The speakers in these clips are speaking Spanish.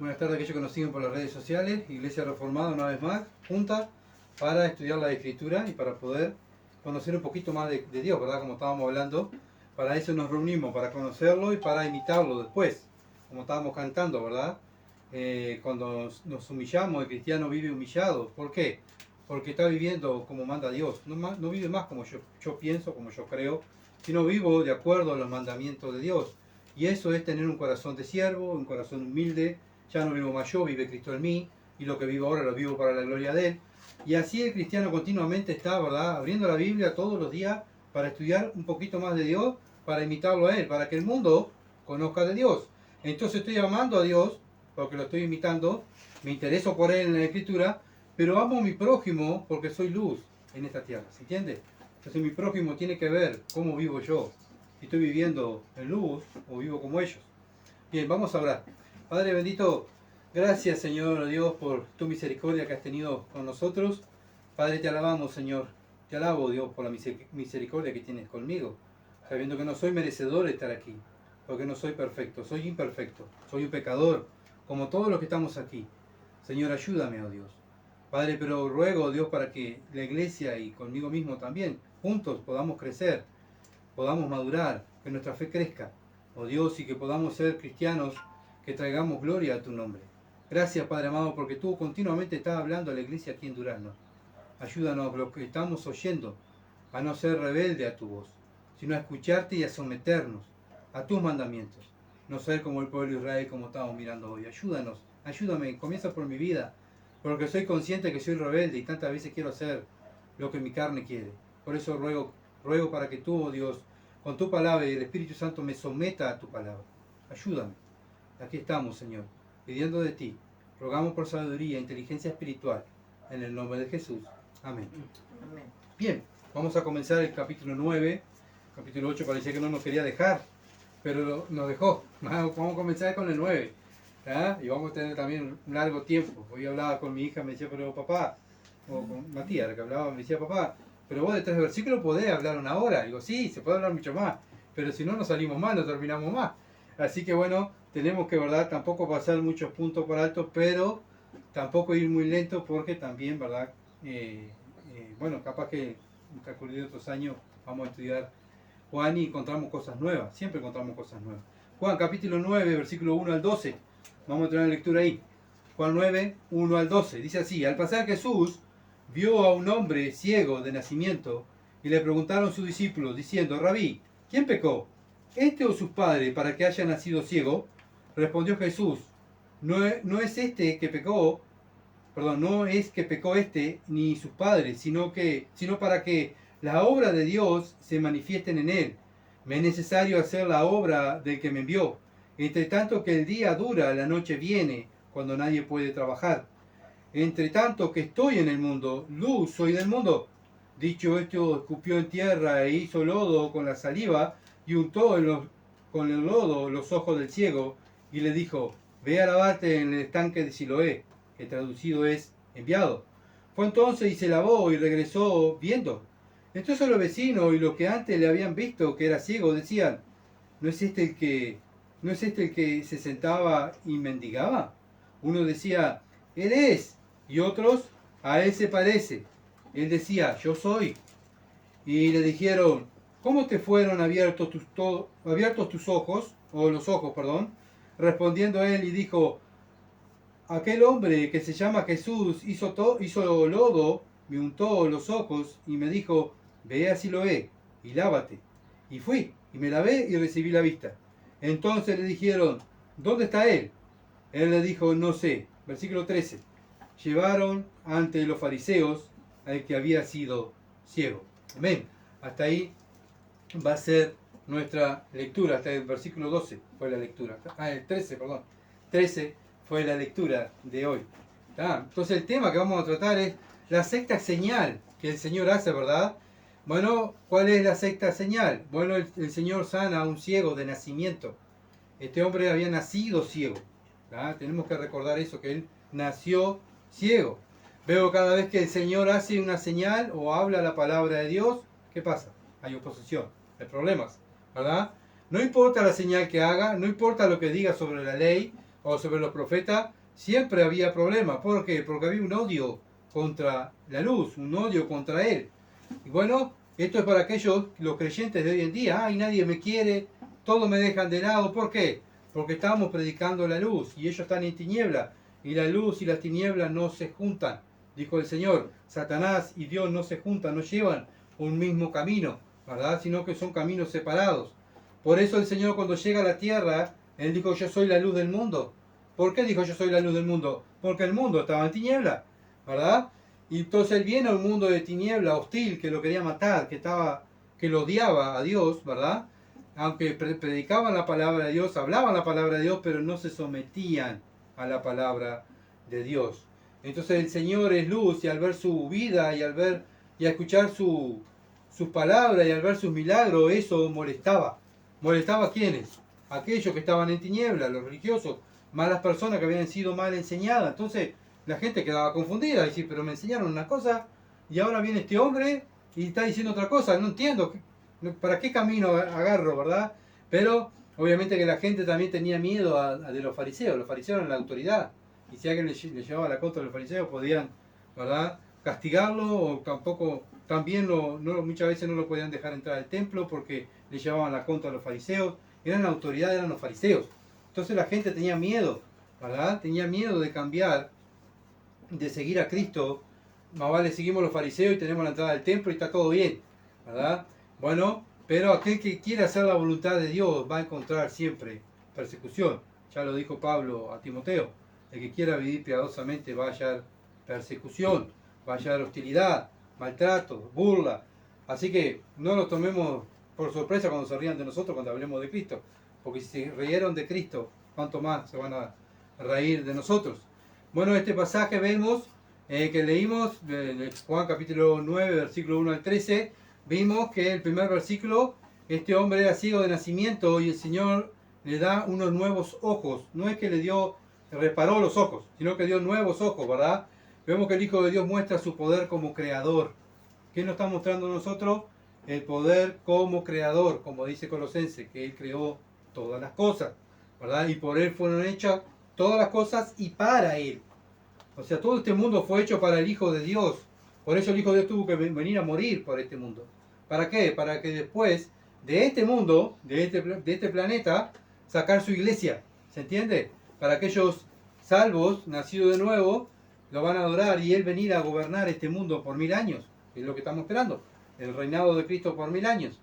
Buenas tardes a aquellos que nos siguen por las redes sociales. Iglesia Reformada una vez más, junta para estudiar la Escritura y para poder conocer un poquito más de Dios, ¿verdad? Como estábamos hablando, para eso nos reunimos, para conocerlo y para imitarlo después, como estábamos cantando, ¿verdad? Cuando nos humillamos, el cristiano vive humillado. ¿Por qué? Porque está viviendo como manda Dios. No vive más como yo pienso, como yo creo, sino vivo de acuerdo a los mandamientos de Dios. Y eso es tener un corazón de siervo, un corazón humilde. Ya no vivo más yo, vive Cristo en mí, y lo que vivo ahora lo vivo para la gloria de Él. Y así el cristiano continuamente está, ¿verdad?, abriendo la Biblia todos los días para estudiar un poquito más de Dios, para imitarlo a Él, para que el mundo conozca de Dios. Entonces estoy amando a Dios, porque lo estoy imitando, me intereso por Él en la Escritura, pero amo a mi prójimo porque soy luz en esta tierra, ¿se entiende? Entonces mi prójimo tiene que ver cómo vivo yo, si estoy viviendo en luz o vivo como ellos. Bien, vamos a orar. Padre bendito, gracias Señor Dios por tu misericordia que has tenido con nosotros. Padre, te alabamos Señor, te alabo Dios por la misericordia que tienes conmigo, sabiendo que no soy merecedor de estar aquí, porque no soy perfecto, soy imperfecto, soy un pecador, como todos los que estamos aquí. Señor, ayúdame, oh Dios. Padre, pero ruego, Dios, para que la iglesia y conmigo mismo también, juntos podamos crecer, podamos madurar, que nuestra fe crezca, oh Dios, y que podamos ser cristianos que traigamos gloria a tu nombre. Gracias, Padre amado, porque tú continuamente estás hablando a la iglesia aquí en Durazno. Ayúdanos, lo que estamos oyendo, a no ser rebelde a tu voz, sino a escucharte y a someternos a tus mandamientos. No ser como el pueblo de Israel, como estamos mirando hoy. Ayúdanos, ayúdame, comienza por mi vida, porque soy consciente que soy rebelde y tantas veces quiero hacer lo que mi carne quiere. Por eso ruego para que tú, oh Dios, con tu palabra y el Espíritu Santo me someta a tu palabra. Ayúdame. Aquí estamos, Señor, pidiendo de ti. Rogamos por sabiduría e inteligencia espiritual. En el nombre de Jesús. Amén. Amén. Bien, vamos a comenzar el capítulo 9. Capítulo 8 parecía que no nos quería dejar, pero nos dejó. Vamos a comenzar con el 9. ¿Ah? Y vamos a tener también un largo tiempo. Hoy hablaba con mi hija, me decía, pero papá, o con Matías, la que hablaba, me decía, papá, pero vos de 3 versículos podés hablar una hora. Digo, sí, se puede hablar mucho más, pero si no, no salimos más, no terminamos más. Así que bueno, tenemos que, ¿verdad?, tampoco pasar muchos puntos por alto, pero tampoco ir muy lento, porque también, ¿verdad?, bueno, capaz que en el transcurso de otros años vamos a estudiar Juan y encontramos cosas nuevas, siempre encontramos cosas nuevas. Juan capítulo 9, versículo 1 al 12, vamos a tener la lectura ahí. Juan 9, 1 al 12, dice así: al pasar Jesús vio a un hombre ciego de nacimiento y le preguntaron sus discípulos diciendo, Rabí, ¿quién pecó, este o sus padres, para que haya nacido ciego? Respondió Jesús, no es que pecó este ni sus padres, sino para que la obra de Dios se manifiesten en él. Me es necesario hacer la obra del que me envió. Entre tanto que el día dura, la noche viene, cuando nadie puede trabajar. Entre tanto que estoy en el mundo, luz soy del mundo. Dicho esto, escupió en tierra e hizo lodo con la saliva y untó con el lodo los ojos del ciego y le dijo, ve a lavarte en el estanque de Siloé, que traducido es enviado. Fue entonces y se lavó y regresó viendo. Entonces los vecinos y los que antes le habían visto que era ciego decían, ¿no es este el que se sentaba y mendigaba? Uno decía, él es, y otros, a él se parece. Él decía, yo soy. Y le dijeron, ¿cómo te fueron abiertos tus ojos, o los ojos, perdón? Respondiendo él y dijo, aquel hombre que se llama Jesús hizo lodo, me untó los ojos y me dijo, ve a Siloé y lávate. Y fui, y me lavé y recibí la vista. Entonces le dijeron, ¿dónde está él? Él le dijo, no sé. Versículo 13. Llevaron ante los fariseos al que había sido ciego. Amén. Hasta ahí va a ser nuestra lectura. Hasta el versículo 12 fue la lectura. El 13, perdón. 13 fue la lectura de hoy. Entonces el tema que vamos a tratar es la sexta señal que el Señor hace, ¿verdad? Bueno, ¿cuál es la sexta señal? Bueno, el Señor sana a un ciego de nacimiento. Este hombre había nacido ciego. Tenemos que recordar eso, que él nació ciego. Veo cada vez que el Señor hace una señal o habla la palabra de Dios, ¿qué pasa? Hay oposición, hay problemas, ¿verdad? No importa la señal que haga, no importa lo que diga sobre la ley, o sobre los profetas, siempre había problemas. ¿Por qué? Porque había un odio contra la luz, un odio contra él. Y bueno, esto es para aquellos, los creyentes de hoy en día. Ay, nadie me quiere, todos me dejan de lado. ¿Por qué? Porque estamos predicando la luz y ellos están en tiniebla. Y la luz y las tinieblas no se juntan. Dijo el Señor, Satanás y Dios no se juntan, no llevan un mismo camino, ¿verdad? Sino que son caminos separados. Por eso el Señor, cuando llega a la tierra, Él dijo, yo soy la luz del mundo. ¿Por qué dijo yo soy la luz del mundo? Porque el mundo estaba en tiniebla, ¿verdad? Y entonces Él viene a un mundo de tiniebla, hostil, que lo quería matar, que lo odiaba a Dios, ¿verdad? Aunque predicaban la palabra de Dios, hablaban la palabra de Dios, pero no se sometían a la palabra de Dios. Entonces el Señor es luz, y al ver su vida y al ver y a escuchar sus palabras y al ver sus milagros, eso molestaba. ¿Molestaba a quiénes? Aquellos que estaban en tinieblas, los religiosos, malas personas que habían sido mal enseñadas. Entonces la gente quedaba confundida, decir, pero me enseñaron una cosa y ahora viene este hombre y está diciendo otra cosa, no entiendo, ¿para qué camino agarro, verdad? Pero obviamente que la gente también tenía miedo de los fariseos eran la autoridad, y si alguien le llevaba la contra a los fariseos podían, ¿verdad?, castigarlo, o tampoco, también muchas veces no lo podían dejar entrar al templo porque le llevaban la contra a los fariseos, eran la autoridad, eran los fariseos. Entonces la gente tenía miedo, ¿verdad? Tenía miedo de cambiar, de seguir a Cristo. Más vale seguimos los fariseos y tenemos la entrada al templo y está todo bien, ¿verdad? Bueno, pero aquel que quiere hacer la voluntad de Dios va a encontrar siempre persecución. Ya lo dijo Pablo a Timoteo, el que quiera vivir piadosamente va a hallar persecución, va a hallar hostilidad, maltrato, burla. Así que no nos tomemos por sorpresa cuando se rían de nosotros cuando hablemos de Cristo, porque si se rieron de Cristo, ¿cuánto más se van a reír de nosotros? Bueno, este pasaje vemos que leímos, Juan capítulo 9, versículo 1 al 13, vimos que el primer versículo, este hombre era ciego de nacimiento y el Señor le da unos nuevos ojos. No es que reparó los ojos, sino que dio nuevos ojos, ¿verdad? Vemos que el Hijo de Dios muestra su poder como creador. ¿Qué nos está mostrando a nosotros? El poder como creador, como dice Colosenses, que Él creó todas las cosas, ¿verdad? Y por Él fueron hechas todas las cosas y para Él. O sea, todo este mundo fue hecho para el Hijo de Dios. Por eso el Hijo de Dios tuvo que venir a morir por este mundo. ¿Para qué? Para que después de este mundo, de este planeta, sacar su iglesia. ¿Se entiende? Para aquellos salvos, nacidos de nuevo, lo van a adorar y Él venir a gobernar este mundo por 1000 años. Es lo que estamos esperando. El reinado de Cristo por 1000 años.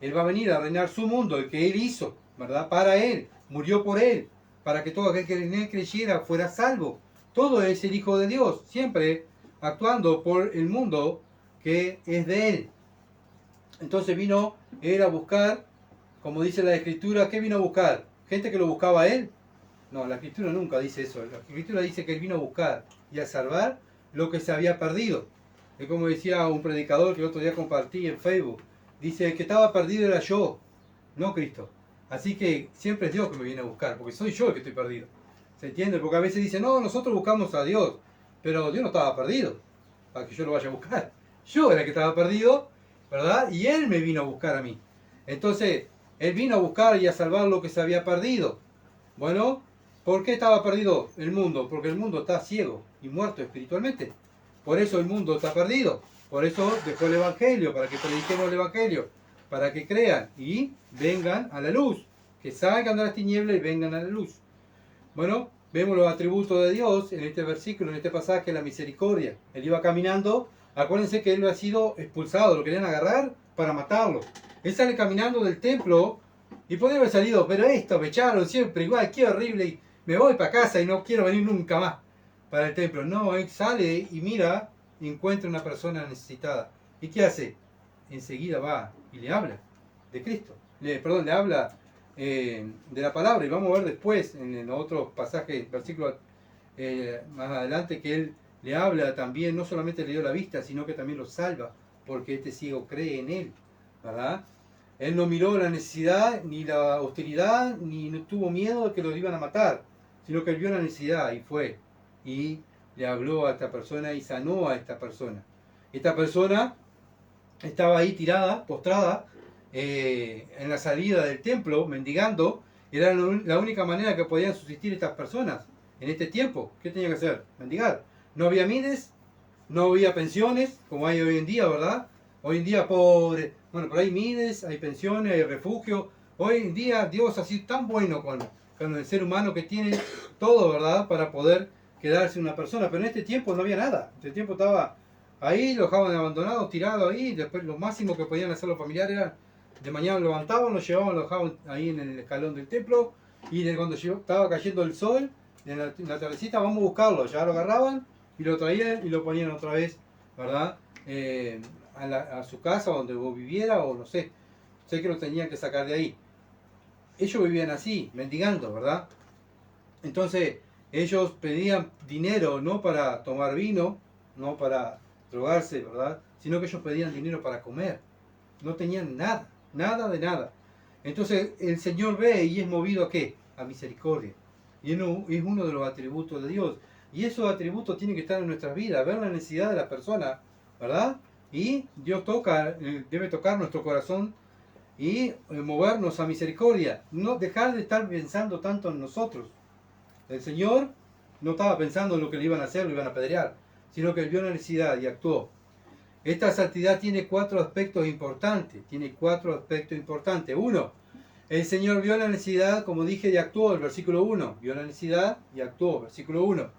Él va a venir a reinar su mundo, el que Él hizo, ¿verdad? Para Él. Murió por Él. Para que todo aquel que en Él creyera fuera salvo. Todo es el Hijo de Dios, siempre actuando por el mundo que es de Él. Entonces vino Él a buscar, como dice la Escritura, ¿qué vino a buscar? ¿Gente que lo buscaba a Él? No, la Escritura nunca dice eso. La Escritura dice que Él vino a buscar y a salvar lo que se había perdido. Es como decía un predicador que el otro día compartí en Facebook. Dice, el que estaba perdido era yo, no Cristo. Así que siempre es Dios que me viene a buscar, porque soy yo el que estoy perdido. ¿Se entiende? Porque a veces dicen, no, nosotros buscamos a Dios, pero Dios no estaba perdido para que yo lo vaya a buscar. Yo era el que estaba perdido, ¿verdad? Y Él me vino a buscar a mí. Entonces, Él vino a buscar y a salvar lo que se había perdido. Bueno, ¿por qué estaba perdido el mundo? Porque el mundo está ciego y muerto espiritualmente. Por eso el mundo está perdido. Por eso dejó el Evangelio, para que prediquemos el Evangelio, para que crean y vengan a la luz. Que salgan de las tinieblas y vengan a la luz. Bueno, vemos los atributos de Dios en este versículo, en este pasaje, la misericordia. Él iba caminando, acuérdense que él había sido expulsado, lo querían agarrar para matarlo. Él sale caminando del templo y podría haber salido, pero esto me echaron siempre igual, qué horrible, y me voy para casa y no quiero venir nunca más para el templo. No, él sale y mira y encuentra una persona necesitada. ¿Y qué hace? Enseguida va y le habla de Cristo. Le habla de la palabra, y vamos a ver después en otros pasajes, versículos más adelante, que él le habla también, no solamente le dio la vista, sino que también lo salva, porque este ciego cree en él, ¿verdad? Él no miró la necesidad, ni la hostilidad, ni no tuvo miedo de que lo iban a matar, sino que él vio la necesidad y fue, y le habló a esta persona y sanó a esta persona. Esta persona estaba ahí tirada, postrada, en la salida del templo, mendigando. Era la única manera que podían subsistir estas personas en este tiempo. ¿Qué tenían que hacer? Mendigar. No había mides, no había pensiones, como hay hoy en día, ¿verdad? Hoy en día, pobre, bueno, pero hay mides, hay pensiones, hay refugio. Hoy en día Dios ha sido tan bueno con el ser humano que tiene todo, ¿verdad? Para poder quedarse una persona. Pero en este tiempo no había nada. En este tiempo estaba ahí, lo dejaban abandonado, tirado ahí. Después lo máximo que podían hacer los familiares era, de mañana lo levantaban, lo llevaban, lo dejaban ahí en el escalón del templo. Y cuando estaba cayendo el sol, en la tardecita, vamos a buscarlo. Ya lo agarraban y lo traían y lo ponían otra vez, ¿verdad? A su casa, donde viviera, o no sé. Sé que lo tenían que sacar de ahí. Ellos vivían así, mendigando, ¿verdad? Entonces, ellos pedían dinero no para tomar vino, no para drogarse, ¿verdad? Sino que ellos pedían dinero para comer. No tenían nada, nada de nada. Entonces, el Señor ve y es movido ¿a qué? A misericordia. Y es uno de los atributos de Dios. Y esos atributos tienen que estar en nuestras vidas, ver la necesidad de la persona, ¿verdad? Y Dios debe tocar nuestro corazón y movernos a misericordia. No dejar de estar pensando tanto en nosotros. El Señor no estaba pensando en lo que le iban a hacer, lo iban a apedrear, sino que él vio la necesidad y actuó. Esta santidad tiene 4 aspectos importantes. Uno, el Señor vio la necesidad, como dije, y actuó, el versículo 1. Vio la necesidad y actuó, versículo 1.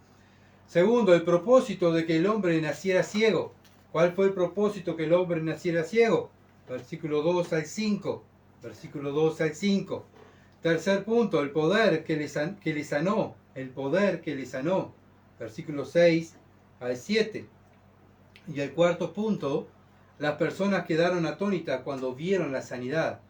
Segundo, el propósito de que el hombre naciera ciego. ¿Cuál fue el propósito que el hombre naciera ciego? Versículo 2 al 5. Versículo 2 al 5. Tercer punto, el poder que le sanó. El poder que le sanó. Versículo 6 al 7. Y el cuarto punto, las personas quedaron atónitas cuando vieron la sanidad.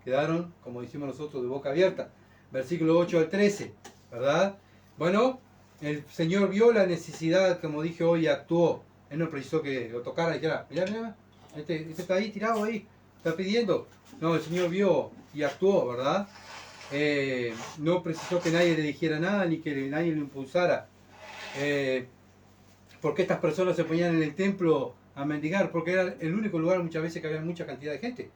Quedaron, como decimos nosotros, de boca abierta. Versículo 8 al 13, ¿verdad? Bueno, el Señor vio la necesidad, como dije hoy, y actuó. Él no precisó que lo tocara y dijera, mirá, este está ahí, tirado ahí, está pidiendo. No, el Señor vio y actuó, ¿verdad? No precisó que nadie le dijera nada, ni que nadie lo impulsara. Porque estas personas se ponían en el templo a mendigar, porque era el único lugar muchas veces que había mucha cantidad de gente.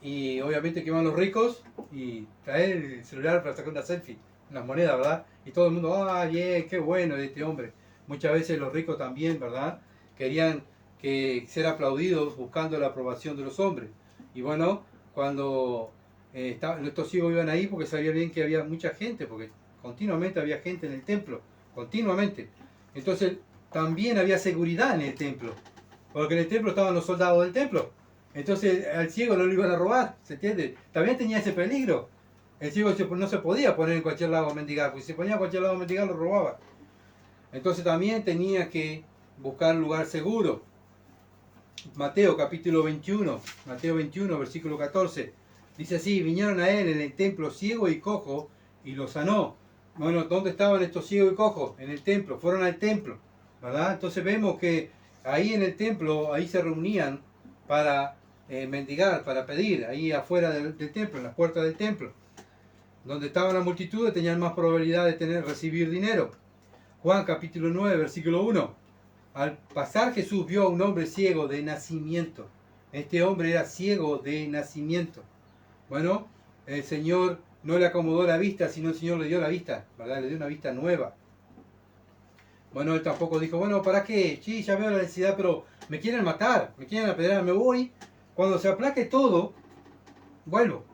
Y obviamente que iban los ricos y traer el celular para sacar una selfie, unas monedas, ¿verdad? Y todo el mundo, bien, qué bueno de este hombre. Muchas veces los ricos también, ¿verdad? Querían ser aplaudidos buscando la aprobación de los hombres. Y bueno, cuando estos ciegos iban ahí porque sabían bien que había mucha gente, porque continuamente había gente en el templo, continuamente. Entonces también había seguridad en el templo, porque en el templo estaban los soldados del templo. Entonces al ciego no lo iban a robar, ¿se entiende? También tenía ese peligro. El ciego no se podía poner en cualquier lado a mendigar, porque si se ponía en cualquier lado a mendigar lo robaban. Entonces también tenía que buscar un lugar seguro. Mateo capítulo 21, Mateo 21, versículo 14. Dice así, vinieron a él en el templo ciego y cojo y lo sanó. Bueno, ¿dónde estaban estos ciegos y cojos? En el templo, fueron al templo, ¿verdad? Entonces vemos que ahí en el templo, ahí se reunían para mendigar, para pedir, ahí afuera del templo, en las puertas del templo. Donde estaban las multitudes tenían más probabilidad de recibir dinero. Juan capítulo 9, versículo 1. Al pasar Jesús vio a un hombre ciego de nacimiento. Este hombre era ciego de nacimiento. Bueno, el Señor no le acomodó la vista, sino el Señor le dio la vista, ¿verdad? Le dio una vista nueva. Bueno, él tampoco dijo, bueno, ¿para qué? Sí, ya veo la necesidad, pero me quieren matar, me quieren apedrear, me voy. Cuando se aplaque todo, vuelvo.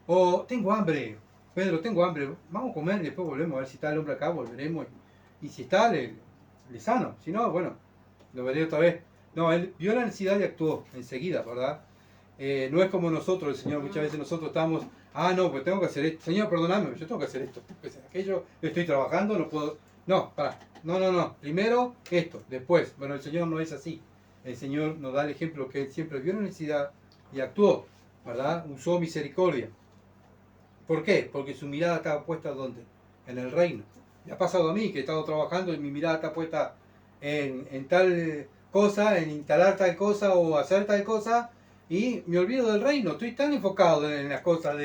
O tengo hambre, Pedro, tengo hambre, vamos a comer y después volvemos a ver si está el hombre acá, volveremos. Y si está, le sano. Si no, bueno, lo veré otra vez. No, él vio la necesidad y actuó enseguida, ¿verdad? No es como nosotros, el Señor, muchas veces nosotros estamos, no, pues tengo que hacer esto. Señor, perdóname, yo tengo que hacer esto, tengo que hacer aquello, estoy trabajando, no puedo. No, pará, no. Primero esto, después. Bueno, el Señor no es así. El Señor nos da el ejemplo que Él siempre vio la necesidad y actuó, ¿verdad? Usó misericordia. ¿Por qué? Porque su mirada estaba puesta ¿dónde? En el reino. Me ha pasado a mí que he estado trabajando y mi mirada está puesta en tal cosa, en instalar tal cosa o hacer tal cosa, y me olvido del reino. Estoy tan enfocado en las cosas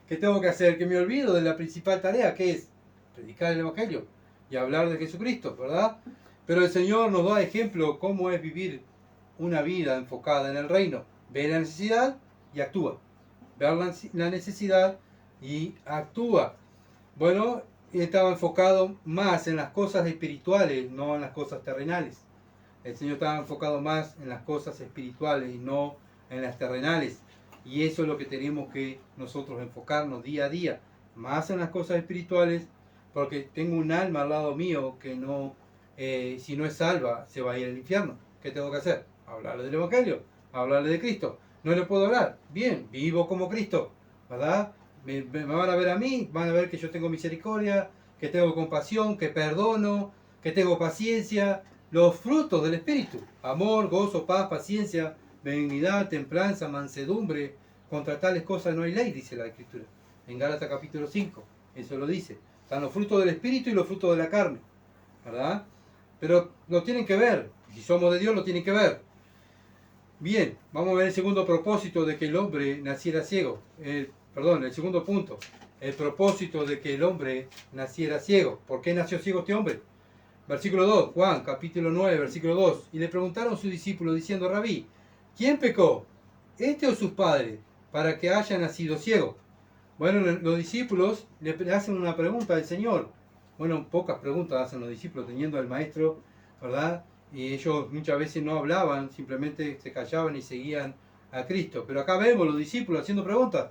que tengo que hacer que me olvido de la principal tarea, que es predicar el Evangelio y hablar de Jesucristo, ¿verdad? Pero el Señor nos da ejemplo cómo es vivir una vida enfocada en el reino. Ve la necesidad y actúa. Ve la necesidad y actúa. Bueno, estaba enfocado más en las cosas espirituales, no en las cosas terrenales. El Señor estaba enfocado más en las cosas espirituales y no en las terrenales. Y eso es lo que tenemos que nosotros enfocarnos día a día, más en las cosas espirituales, porque tengo un alma al lado mío que no, si no es salva, se va a ir al infierno. ¿Qué tengo que hacer? Hablarle del Evangelio, hablarle de Cristo. No le puedo hablar. Bien, vivo como Cristo, ¿verdad? Me van a ver a mí, van a ver que yo tengo misericordia, que tengo compasión, que perdono, que tengo paciencia, los frutos del Espíritu: amor, gozo, paz, paciencia, benignidad, templanza, mansedumbre. Contra tales cosas no hay ley, dice la Escritura. En Gálatas capítulo 5, eso lo dice. Están los frutos del Espíritu y los frutos de la carne, ¿verdad? Pero lo tienen que ver. Si somos de Dios, lo tienen que ver. Bien, vamos a ver el segundo propósito de que el hombre naciera ciego. El segundo punto. El propósito de que el hombre naciera ciego. ¿Por qué nació ciego este hombre? Versículo 2, Juan, capítulo 9, versículo 2. Y le preguntaron a sus discípulos diciendo: Rabí, ¿quién pecó, este o sus padres, para que haya nacido ciego? Bueno, los discípulos le hacen una pregunta al Señor. Bueno, pocas preguntas hacen los discípulos teniendo al maestro, ¿verdad? Y ellos muchas veces no hablaban, simplemente se callaban y seguían a Cristo. Pero acá vemos los discípulos haciendo preguntas.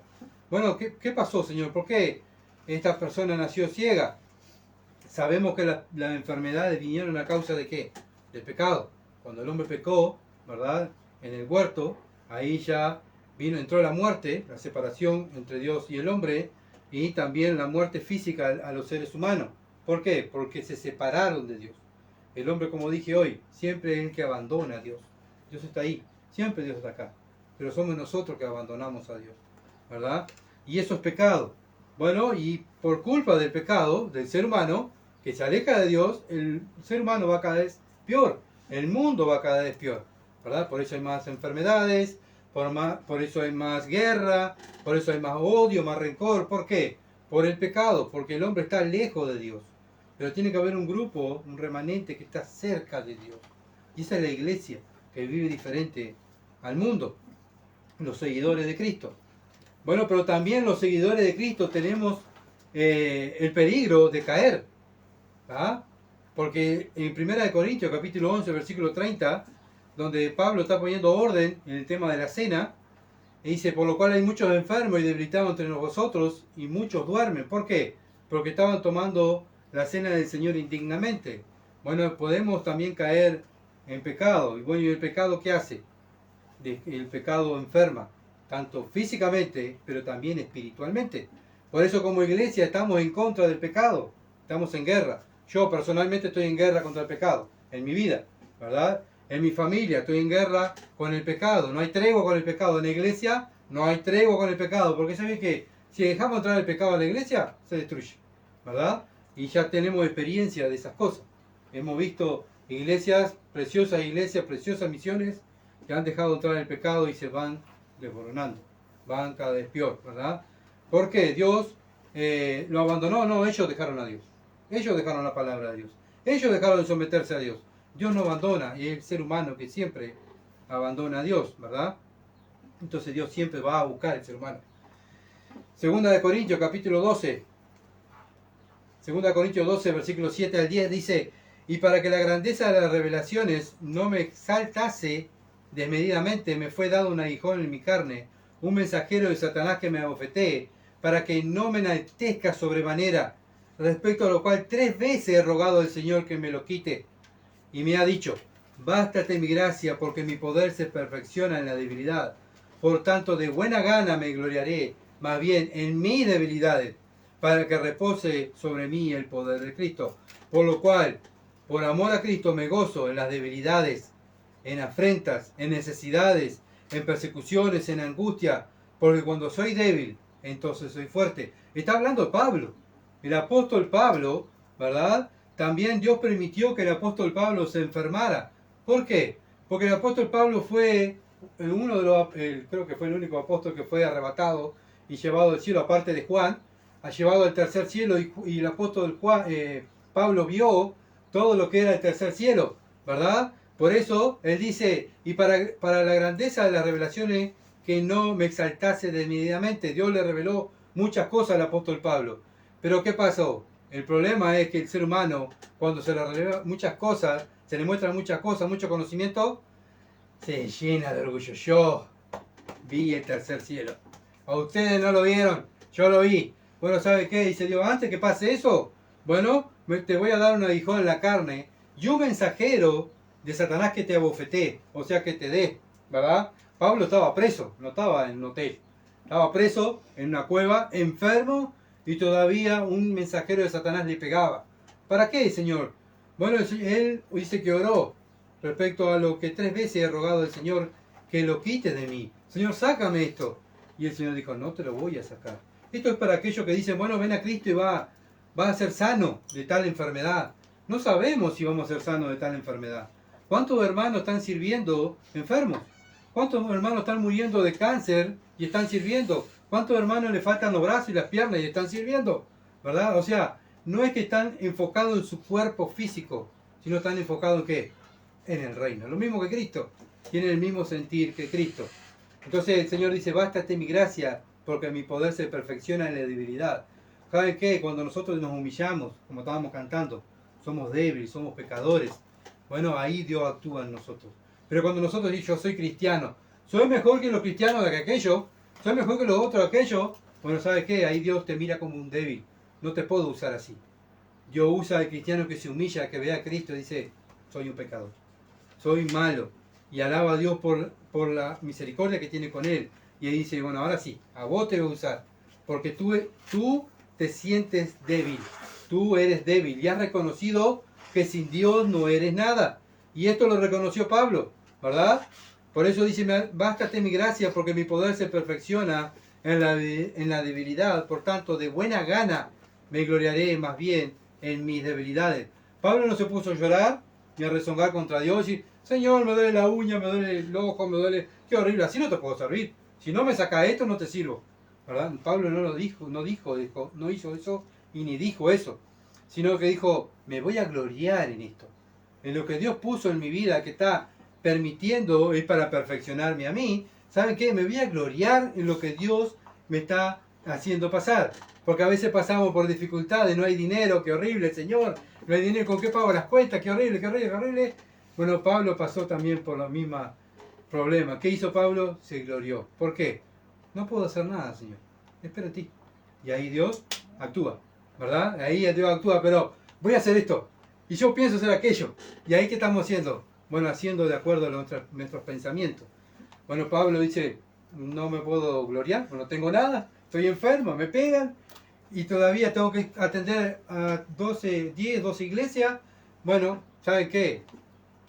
Bueno, ¿qué pasó, Señor? ¿Por qué esta persona nació ciega? Sabemos que las enfermedades vinieron a causa de ¿qué? Del pecado. Cuando el hombre pecó, ¿verdad? En el huerto, ahí ya entró la muerte, la separación entre Dios y el hombre, y también la muerte física a los seres humanos. ¿Por qué? Porque se separaron de Dios. El hombre, como dije hoy, siempre es el que abandona a Dios. Dios está ahí, siempre Dios está acá. Pero somos nosotros que abandonamos a Dios, ¿verdad? Y eso es pecado. Bueno, y por culpa del pecado del ser humano, que se aleja de Dios, el ser humano va cada vez peor. El mundo va cada vez peor, ¿verdad? Por eso hay más enfermedades, por eso hay más guerra, por eso hay más odio, más rencor. ¿Por qué? Por el pecado, porque el hombre está lejos de Dios. Pero tiene que haber un grupo, un remanente que está cerca de Dios. Y esa es la iglesia, que vive diferente al mundo. Los seguidores de Cristo. Bueno, pero también los seguidores de Cristo tenemos el peligro de caer. ¿Ah? Porque en 1 Corintios capítulo 11, versículo 30, donde Pablo está poniendo orden en el tema de la cena, y dice: por lo cual hay muchos enfermos y debilitados entre vosotros, y muchos duermen. ¿Por qué? Porque estaban tomando la cena del Señor indignamente. Bueno, podemos también caer en pecado. Y bueno, ¿y el pecado qué hace? El pecado enferma, tanto físicamente, pero también espiritualmente. Por eso, como iglesia, estamos en contra del pecado. Estamos en guerra. Yo personalmente estoy en guerra contra el pecado, en mi vida, ¿verdad? En mi familia estoy en guerra con el pecado. No hay tregua con el pecado. En la iglesia no hay tregua con el pecado. Porque saben que si dejamos entrar el pecado a la iglesia, se destruye, ¿verdad? Y ya tenemos experiencia de esas cosas. Hemos visto iglesias, preciosas misiones, que han dejado entrar el pecado y se van desboronando. Van cada vez peor, ¿verdad? ¿Por qué? ¿Dios lo abandonó? No, ellos dejaron a Dios. Ellos dejaron la palabra de Dios. Ellos dejaron de someterse a Dios. Dios no abandona, y es el ser humano que siempre abandona a Dios, ¿verdad? Entonces Dios siempre va a buscar al ser humano. Segunda de Corintios, capítulo 12. Segunda de Corintios 12, versículos 7 al 10, dice: y para que la grandeza de las revelaciones no me exaltase desmedidamente, me fue dado un aguijón en mi carne, un mensajero de Satanás que me abofetee, para que no me enaltezca sobremanera, respecto a lo cual 3 veces he rogado al Señor que me lo quite. Y me ha dicho: bástate mi gracia, porque mi poder se perfecciona en la debilidad. Por tanto, de buena gana me gloriaré, más bien en mis debilidades, para que repose sobre mí el poder de Cristo. Por lo cual, por amor a Cristo, me gozo en las debilidades, en afrentas, en necesidades, en persecuciones, en angustia, porque cuando soy débil, entonces soy fuerte. Está hablando Pablo, el apóstol Pablo, ¿verdad? También Dios permitió que el apóstol Pablo se enfermara. ¿Por qué? Porque el apóstol Pablo fue creo que fue el único apóstol que fue arrebatado y llevado al cielo, aparte de Juan, ha llevado al tercer cielo, y el apóstol Pablo vio todo lo que era el tercer cielo, ¿verdad? Por eso él dice: y para la grandeza de las revelaciones, que no me exaltase desmedidamente. Dios le reveló muchas cosas al apóstol Pablo, Pero ¿qué pasó? El problema es que el ser humano, cuando se le revela muchas cosas, se le muestran muchas cosas, mucho conocimiento, se llena de orgullo. Yo vi el tercer cielo. A ustedes no lo vieron, yo lo vi. Bueno, ¿sabe qué? Dice Dios, antes que pase eso, bueno, te voy a dar un aguijón en la carne y un mensajero de Satanás que te abofetee, o sea, que te dé, ¿verdad? Pablo estaba preso, no estaba en un hotel. Estaba preso en una cueva, enfermo, y todavía un mensajero de Satanás le pegaba. ¿Para qué, Señor? Bueno, él dice que oró respecto a lo que 3 veces he rogado al Señor que lo quite de mí. Señor, sácame esto. Y el Señor dijo, no te lo voy a sacar. Esto es para aquellos que dicen, bueno, ven a Cristo y va a ser sano de tal enfermedad. No sabemos si vamos a ser sanos de tal enfermedad. ¿Cuántos hermanos están sirviendo enfermos? ¿Cuántos hermanos están muriendo de cáncer y están sirviendo? ¿Cuántos hermanos le faltan los brazos y las piernas y están sirviendo? ¿Verdad? O sea, no es que están enfocados en su cuerpo físico, sino están enfocados en ¿qué? En el reino. Lo mismo que Cristo. Tienen el mismo sentir que Cristo. Entonces el Señor dice, bástate mi gracia, porque mi poder se perfecciona en la debilidad. ¿Saben qué? Cuando nosotros nos humillamos, como estábamos cantando, somos débiles, somos pecadores. Bueno, ahí Dios actúa en nosotros. Pero cuando nosotros decimos, yo soy cristiano, soy mejor que los cristianos de aquello, soy mejor que los otros de aquello, bueno, ¿sabes qué? Ahí Dios te mira como un débil. No te puedo usar así. Dios usa al cristiano que se humilla, que ve a Cristo y dice, soy un pecador, soy malo. Y alaba a Dios por la misericordia que tiene con él. Y él dice, bueno, ahora sí, a vos te voy a usar. Porque tú te sientes débil. Tú eres débil. Y has reconocido que sin Dios no eres nada. Y esto lo reconoció Pablo, ¿verdad? Por eso dice, bástate mi gracia porque mi poder se perfecciona en la debilidad. Por tanto, de buena gana me gloriaré más bien en mis debilidades. Pablo no se puso a llorar ni a rezongar contra Dios y Señor, me duele la uña, me duele el ojo, me duele... Qué horrible, así no te puedo servir. Si no me saca esto, no te sirvo. ¿Verdad? Pablo no lo dijo, no hizo eso y ni dijo eso. Sino que dijo, me voy a gloriar en esto. En lo que Dios puso en mi vida, que está permitiendo, es para perfeccionarme a mí. ¿Saben qué? Me voy a gloriar en lo que Dios me está haciendo pasar. Porque a veces pasamos por dificultades, no hay dinero, qué horrible, Señor. No hay dinero, ¿con qué pago las cuentas? Qué horrible, qué horrible, qué horrible. Bueno, Pablo pasó también por los mismos problemas. ¿Qué hizo Pablo? Se glorió. ¿Por qué? No puedo hacer nada, Señor. Espero en ti. Y ahí Dios actúa, ¿verdad? Ahí Dios actúa, pero voy a hacer esto. Y yo pienso hacer aquello. ¿Y ahí qué estamos haciendo? Bueno, haciendo de acuerdo a nuestros pensamientos. Bueno, Pablo dice, no me puedo gloriar, no tengo nada, estoy enfermo, me pegan. Y todavía tengo que atender a 10, 12 iglesias. Bueno, ¿saben qué?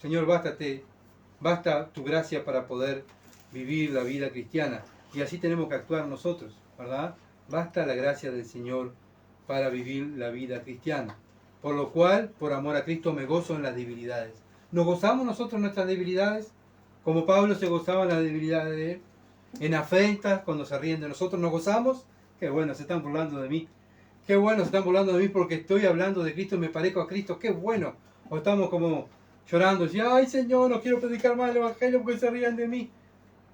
Señor, basta tu gracia para poder vivir la vida cristiana. Y así tenemos que actuar nosotros, ¿verdad? Basta la gracia del Señor para vivir la vida cristiana. Por lo cual, por amor a Cristo, me gozo en las debilidades. ¿Nos gozamos nosotros en nuestras debilidades? Como Pablo se gozaba en las debilidades de él. En afrentas, cuando se ríen de nosotros, ¿nos gozamos? Qué bueno, se están burlando de mí. Qué bueno, se están burlando de mí porque estoy hablando de Cristo y me parezco a Cristo. Qué bueno. O estamos como llorando, y ay Señor, no quiero predicar más el Evangelio porque se rían de mí.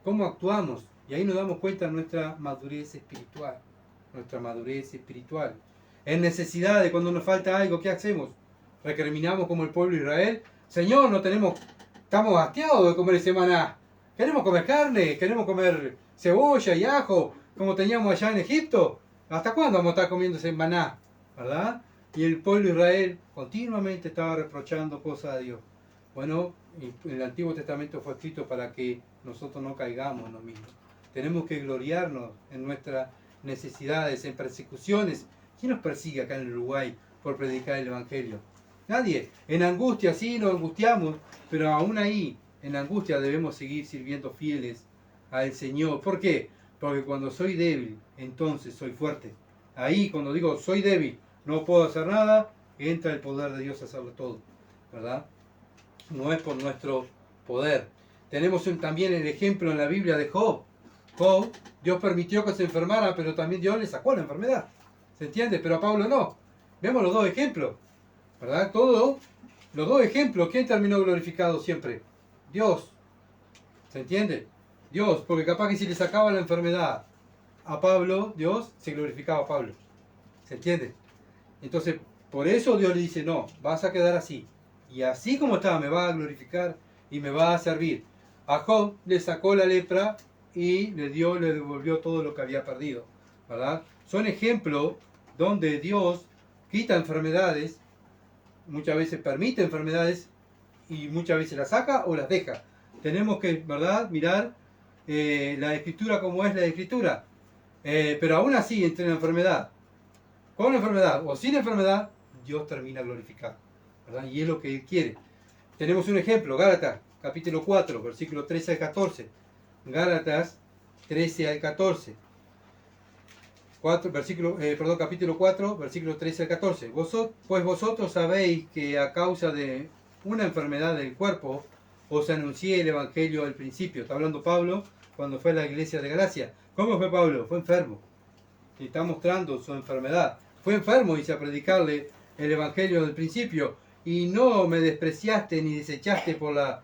¿Cómo actuamos? Y ahí nos damos cuenta de nuestra madurez espiritual. Nuestra madurez espiritual. En necesidad de cuando nos falta algo, ¿qué hacemos? Recriminamos como el pueblo de Israel. Señor, estamos hastiados de comer ese maná. Queremos comer carne, queremos comer cebolla y ajo, como teníamos allá en Egipto. ¿Hasta cuándo vamos a estar comiendo ese maná? ¿Verdad? Y el pueblo de Israel continuamente estaba reprochando cosas a Dios. Bueno, el Antiguo Testamento fue escrito para que nosotros no caigamos en lo mismo. Tenemos que gloriarnos en nuestras necesidades, en persecuciones. ¿Quién nos persigue acá en Uruguay por predicar el Evangelio? Nadie. En angustia sí nos angustiamos, pero aún ahí, en la angustia debemos seguir sirviendo fieles al Señor. ¿Por qué? Porque cuando soy débil, entonces soy fuerte. Ahí, cuando digo soy débil, no puedo hacer nada, entra el poder de Dios a hacerlo todo, ¿verdad? No es por nuestro poder. Tenemos también el ejemplo en la Biblia de Job. Job, Dios permitió que se enfermara, pero también Dios le sacó la enfermedad. ¿Se entiende? Pero a Pablo no. Vemos los dos ejemplos, ¿verdad? Los dos ejemplos. ¿Quién terminó glorificado siempre? Dios. ¿Se entiende? Dios, porque capaz que si le sacaba la enfermedad a Pablo, Dios se glorificaba a Pablo. ¿Se entiende? Entonces, por eso Dios le dice, no, vas a quedar así. Y así como está, me va a glorificar y me va a servir. A Job le sacó la lepra y le devolvió todo lo que había perdido, ¿verdad? Son ejemplos donde Dios quita enfermedades, muchas veces permite enfermedades y muchas veces las saca o las deja. Tenemos que, ¿verdad?, mirar la escritura como es la escritura. Pero aún así, entre la enfermedad, con enfermedad o sin enfermedad, Dios termina glorificado, ¿verdad? Y es lo que Él quiere. Tenemos un ejemplo, Gálatas, capítulo 4, versículo 13 al 14. Gálatas 13 al 14. Capítulo 4, versículo 13 al 14. Pues vosotros sabéis que a causa de una enfermedad del cuerpo os anuncié el Evangelio al principio. Está hablando Pablo cuando fue a la iglesia de Galacia. ¿Cómo fue Pablo? Fue enfermo. Y está mostrando su enfermedad. Fue enfermo, dice, a predicarle el Evangelio del principio. Y no me despreciaste ni desechaste por la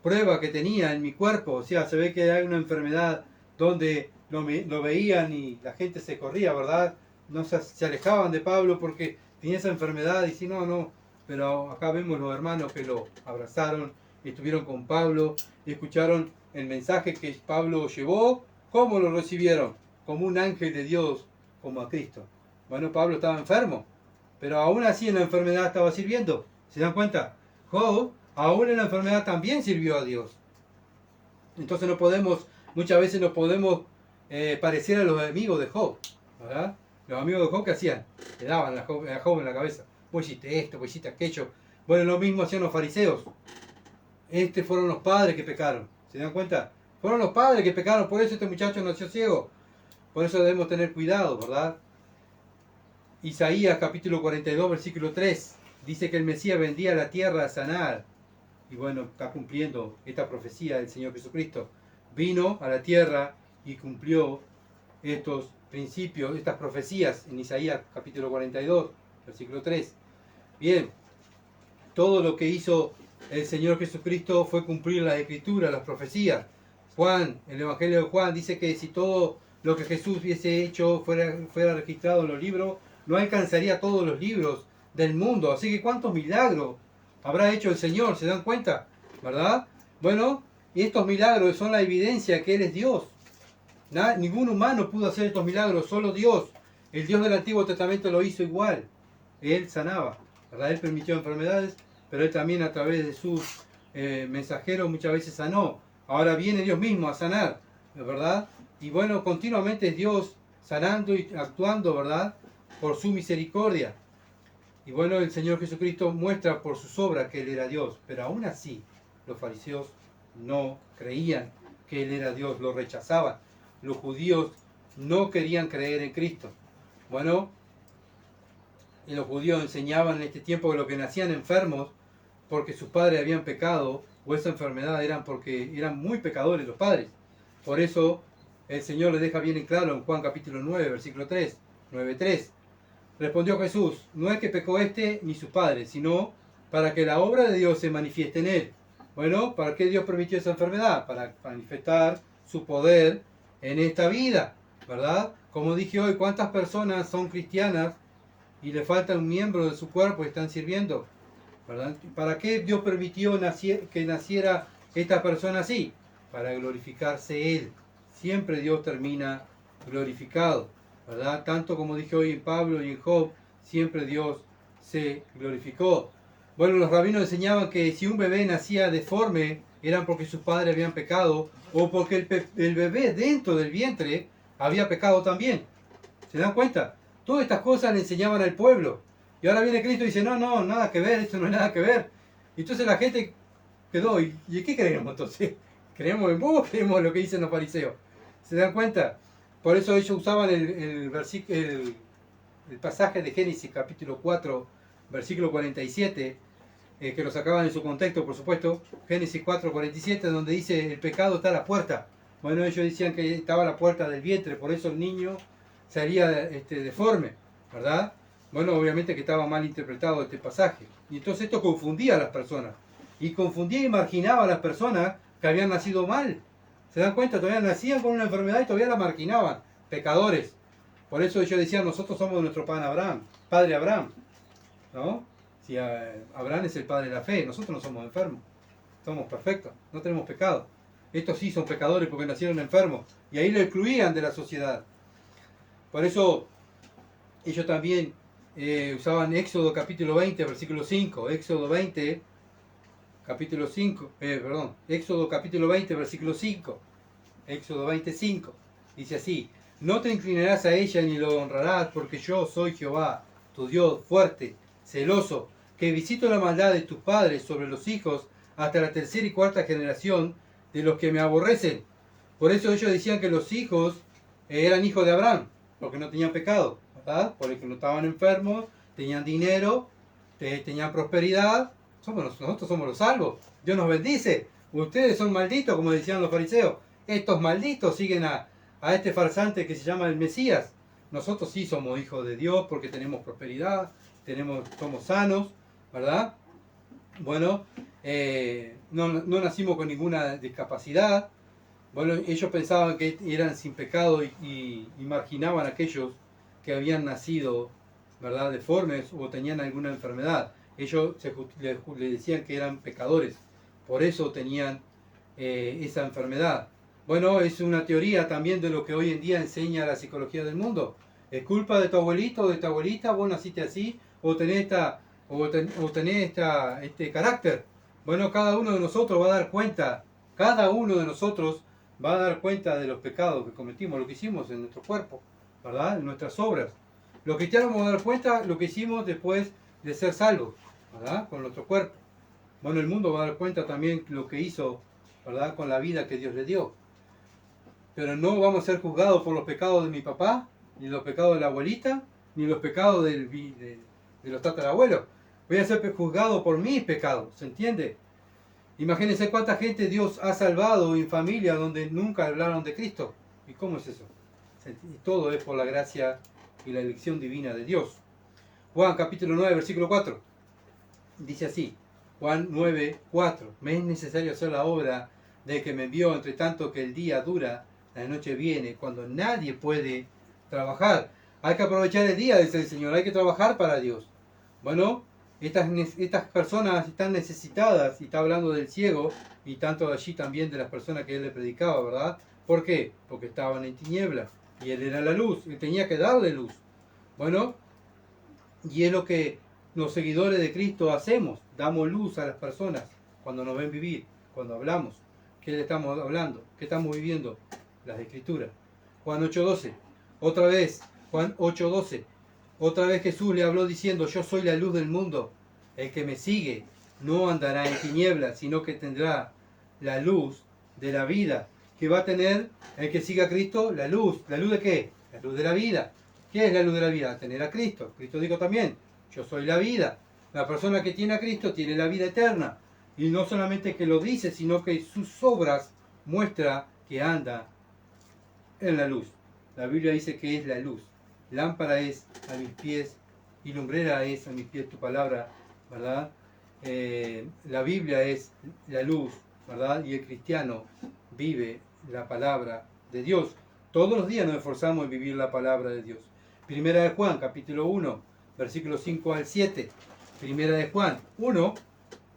prueba que tenía en mi cuerpo. O sea, se ve que hay una enfermedad donde lo veían y la gente se corría, ¿verdad? No se alejaban de Pablo porque tenía esa enfermedad y si no. Pero acá vemos los hermanos que lo abrazaron, estuvieron con Pablo y escucharon el mensaje que Pablo llevó. ¿Cómo lo recibieron? Como un ángel de Dios, como a Cristo. Bueno, Pablo estaba enfermo, pero aún así en la enfermedad estaba sirviendo. ¿Se dan cuenta? Job, aún en la enfermedad también sirvió a Dios. Entonces muchas veces nos podemos parecer a los amigos de Job, ¿verdad? Los amigos de Job, ¿qué hacían? Le daban a Job en la cabeza. Vos hiciste esto, vos hiciste aquello. Bueno, lo mismo hacían los fariseos. Fueron los padres que pecaron. ¿Se dan cuenta? Fueron los padres que pecaron, por eso este muchacho nació ciego. Por eso debemos tener cuidado, ¿verdad? Isaías capítulo 42, versículo 3. Dice que el Mesías vendría a la tierra a sanar. Y bueno, está cumpliendo esta profecía del Señor Jesucristo. Vino a la tierra y cumplió estos principios, estas profecías en Isaías capítulo 42, versículo 3. Bien, todo lo que hizo el Señor Jesucristo fue cumplir las escrituras, las profecías. Juan, el Evangelio de Juan dice que si todo lo que Jesús hubiese hecho fuera registrado en los libros, no alcanzaría todos los libros del mundo. Así que cuántos milagros habrá hecho el Señor, ¿se dan cuenta? ¿Verdad? Bueno, y estos milagros son la evidencia que Él es Dios. Ningún humano pudo hacer estos milagros, solo Dios. El Dios del Antiguo Testamento lo hizo igual. Él sanaba, ¿verdad? Él permitió enfermedades, pero Él también a través de sus mensajeros muchas veces sanó. Ahora viene Dios mismo a sanar, ¿verdad? Y bueno, continuamente es Dios sanando y actuando, ¿verdad? Por su misericordia. Y bueno, el Señor Jesucristo muestra por sus obras que Él era Dios, pero aún así los fariseos no creían que Él era Dios, lo rechazaban. Los judíos no querían creer en Cristo. Bueno, y los judíos enseñaban en este tiempo que los que nacían enfermos porque sus padres habían pecado o esa enfermedad eran porque eran muy pecadores los padres. Por eso el Señor les deja bien en claro en Juan capítulo 9, versículo 3, 9:3. Respondió Jesús, no es que pecó ni sus padres, sino para que la obra de Dios se manifieste en él. Bueno, ¿para qué Dios permitió esa enfermedad? Para manifestar su poder en esta vida, ¿verdad? Como dije hoy, ¿cuántas personas son cristianas y le falta un miembro de su cuerpo y están sirviendo? ¿Verdad? ¿Para qué Dios permitió que naciera esta persona así? Para glorificarse Él. Siempre Dios termina glorificado, ¿verdad? Tanto como dije hoy en Pablo y en Job, siempre Dios se glorificó. Bueno, los rabinos enseñaban que si un bebé nacía deforme, eran porque sus padres habían pecado, o porque el bebé dentro del vientre había pecado también. ¿Se dan cuenta? Todas estas cosas le enseñaban al pueblo. Y ahora viene Cristo y dice, no, nada que ver, esto no es nada que ver. Y entonces la gente quedó, ¿y qué creemos entonces? ¿Creemos en vos o creemos en lo que dicen los fariseos? ¿Se dan cuenta? Por eso ellos usaban el pasaje de Génesis capítulo 4, versículo 47, que lo sacaban en su contexto, por supuesto, Génesis 4, 47, donde dice, el pecado está a la puerta. Bueno, ellos decían que estaba a la puerta del vientre, por eso el niño salía deforme, ¿verdad? Bueno, obviamente que estaba mal interpretado este pasaje. Y entonces esto confundía a las personas. Y confundía y marginaba a las personas que habían nacido mal. ¿Se dan cuenta? Todavía nacían con una enfermedad y todavía la marginaban. Pecadores. Por eso ellos decían, nosotros somos de nuestro padre Abraham. ¿no? Si Abraham es el padre de la fe, nosotros no somos enfermos, somos perfectos, no tenemos pecado. Estos sí son pecadores porque nacieron enfermos, y ahí lo excluían de la sociedad. Por eso ellos también usaban Éxodo capítulo 20, versículo 5, Éxodo 20, capítulo 5, Éxodo capítulo 20, versículo 5, Éxodo 25, dice así: no te inclinarás a ella ni lo honrarás, porque yo soy Jehová, tu Dios fuerte, celoso, que visito la maldad de tus padres sobre los hijos hasta la tercera y cuarta generación de los que me aborrecen. Por eso ellos decían que los hijos eran hijos de Abraham, porque no tenían pecado, ¿verdad? Porque no estaban enfermos, tenían dinero, tenían prosperidad. Nosotros somos los salvos. Dios nos bendice. Ustedes son malditos, como decían los fariseos. Estos malditos siguen a este farsante que se llama el Mesías. Nosotros sí somos hijos de Dios porque tenemos prosperidad, somos sanos, ¿verdad? Bueno, no nacimos con ninguna discapacidad. Bueno, ellos pensaban que eran sin pecado y marginaban a aquellos que habían nacido, ¿verdad?, deformes o tenían alguna enfermedad. Ellos le decían que eran pecadores, por eso tenían esa enfermedad. Bueno, es una teoría también de lo que hoy en día enseña la psicología del mundo. Es culpa de tu abuelito o de tu abuelita, vos naciste así, o tenés este carácter. Bueno, cada uno de nosotros va a dar cuenta, de los pecados que cometimos, lo que hicimos en nuestro cuerpo, ¿verdad?, en nuestras obras. Los cristianos vamos a dar cuenta de lo que hicimos después de ser salvos, ¿verdad?, con nuestro cuerpo. Bueno, el mundo va a dar cuenta también lo que hizo, ¿verdad?, con la vida que Dios le dio. Pero no vamos a ser juzgados por los pecados de mi papá, ni los pecados de la abuelita, ni los pecados de los tatarabuelos. Voy a ser juzgado por mis pecados, ¿se entiende? Imagínense cuánta gente Dios ha salvado en familia donde nunca hablaron de Cristo. ¿Y cómo es eso? Y todo es por la gracia y la elección divina de Dios. Juan capítulo 9, versículo 4. Dice así, Juan 9, 4. Me es necesario hacer la obra de que me envió, entre tanto que el día dura, la noche viene, cuando nadie puede trabajar. Hay que aprovechar el día, dice el Señor, hay que trabajar para Dios. Bueno, estas personas están necesitadas, y está hablando del ciego, y tanto allí también de las personas que él le predicaba, ¿verdad? ¿Por qué? Porque estaban en tinieblas, y él era la luz, él tenía que darle luz. Bueno, y es lo que los seguidores de Cristo hacemos, damos luz a las personas cuando nos ven vivir, cuando hablamos. ¿Qué le estamos hablando? ¿Qué estamos viviendo? Las Escrituras. Juan 8:12. Otra vez, Juan 8:12. Otra vez Jesús le habló diciendo: yo soy la luz del mundo. El que me sigue no andará en tinieblas, sino que tendrá la luz de la vida. ¿Qué va a tener el que siga a Cristo? La luz. ¿La luz de qué? La luz de la vida. ¿Qué es la luz de la vida? Tener a Cristo. Cristo dijo también: yo soy la vida. La persona que tiene a Cristo tiene la vida eterna. Y no solamente que lo dice, sino que sus obras muestra que anda en la luz. La Biblia dice que es la luz. Lámpara es a mis pies y lumbrera es a mis pies tu palabra, ¿verdad? La Biblia es la luz, ¿verdad? Y el cristiano vive la palabra de Dios. Todos los días nos esforzamos en vivir la palabra de Dios. Primera de Juan, capítulo 1, versículos 5 al 7. Primera de Juan 1,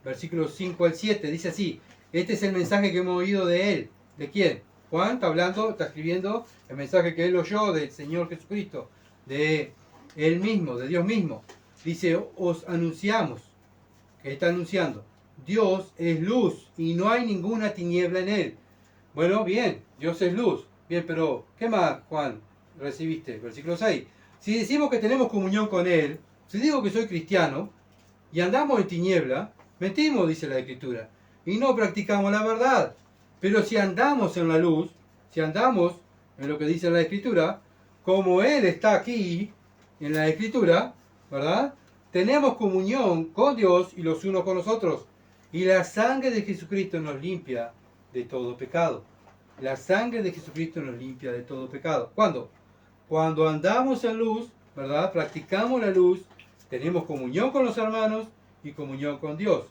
versículos 5 al 7. Dice así: este es el mensaje que hemos oído de él. ¿De quién? Juan está hablando, está escribiendo el mensaje que él oyó del Señor Jesucristo, de él mismo, de Dios mismo. Dice: os anunciamos, que está anunciando, Dios es luz y no hay ninguna tiniebla en él. Bueno, bien, Dios es luz. Bien, pero ¿qué más, Juan, recibiste? Versículo 6. Si decimos que tenemos comunión con él, si digo que soy cristiano y andamos en tiniebla, mentimos, dice la Escritura, y no practicamos la verdad. Pero si andamos en la luz, si andamos en lo que dice la Escritura, como Él está aquí en la Escritura, ¿verdad?, tenemos comunión con Dios y los unos con los otros. Y la sangre de Jesucristo nos limpia de todo pecado. La sangre de Jesucristo nos limpia de todo pecado. ¿Cuándo? Cuando andamos en luz, ¿verdad?, practicamos la luz, tenemos comunión con los hermanos y comunión con Dios.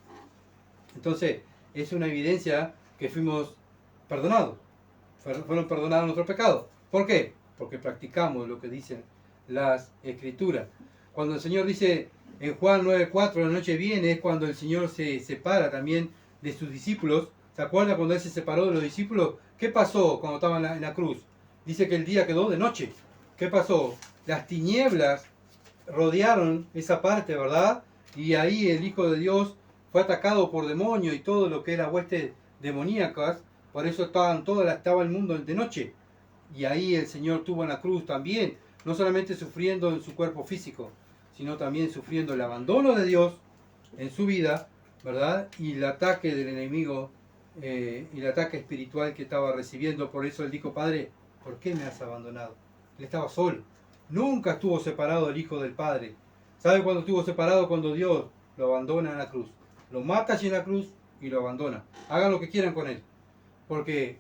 Entonces, es una evidencia que fuimos perdonados. Fueron perdonados nuestros pecados. ¿Por qué? Porque practicamos lo que dicen las Escrituras. Cuando el Señor dice En Juan 9:4, la noche viene, es cuando el Señor se separa también de sus discípulos. ¿Se acuerda cuando Él se separó de los discípulos? ¿Qué pasó cuando estaban en la cruz? Dice que el día quedó de noche. ¿Qué pasó? Las tinieblas rodearon esa parte, ¿verdad? Y ahí el Hijo de Dios fue atacado por demonios y todo lo que era huestes demoníacas. Por eso estaba el mundo de noche. Y ahí el Señor tuvo en la cruz también, no solamente sufriendo en su cuerpo físico, sino también sufriendo el abandono de Dios en su vida, ¿verdad? Y el ataque del enemigo y el ataque espiritual que estaba recibiendo. Por eso él dijo: Padre, ¿por qué me has abandonado? Él estaba solo. Nunca estuvo separado el Hijo del Padre. ¿Sabe cuándo estuvo separado? Cuando Dios lo abandona en la cruz. Lo mata allí en la cruz y lo abandona. Hagan lo que quieran con él. Porque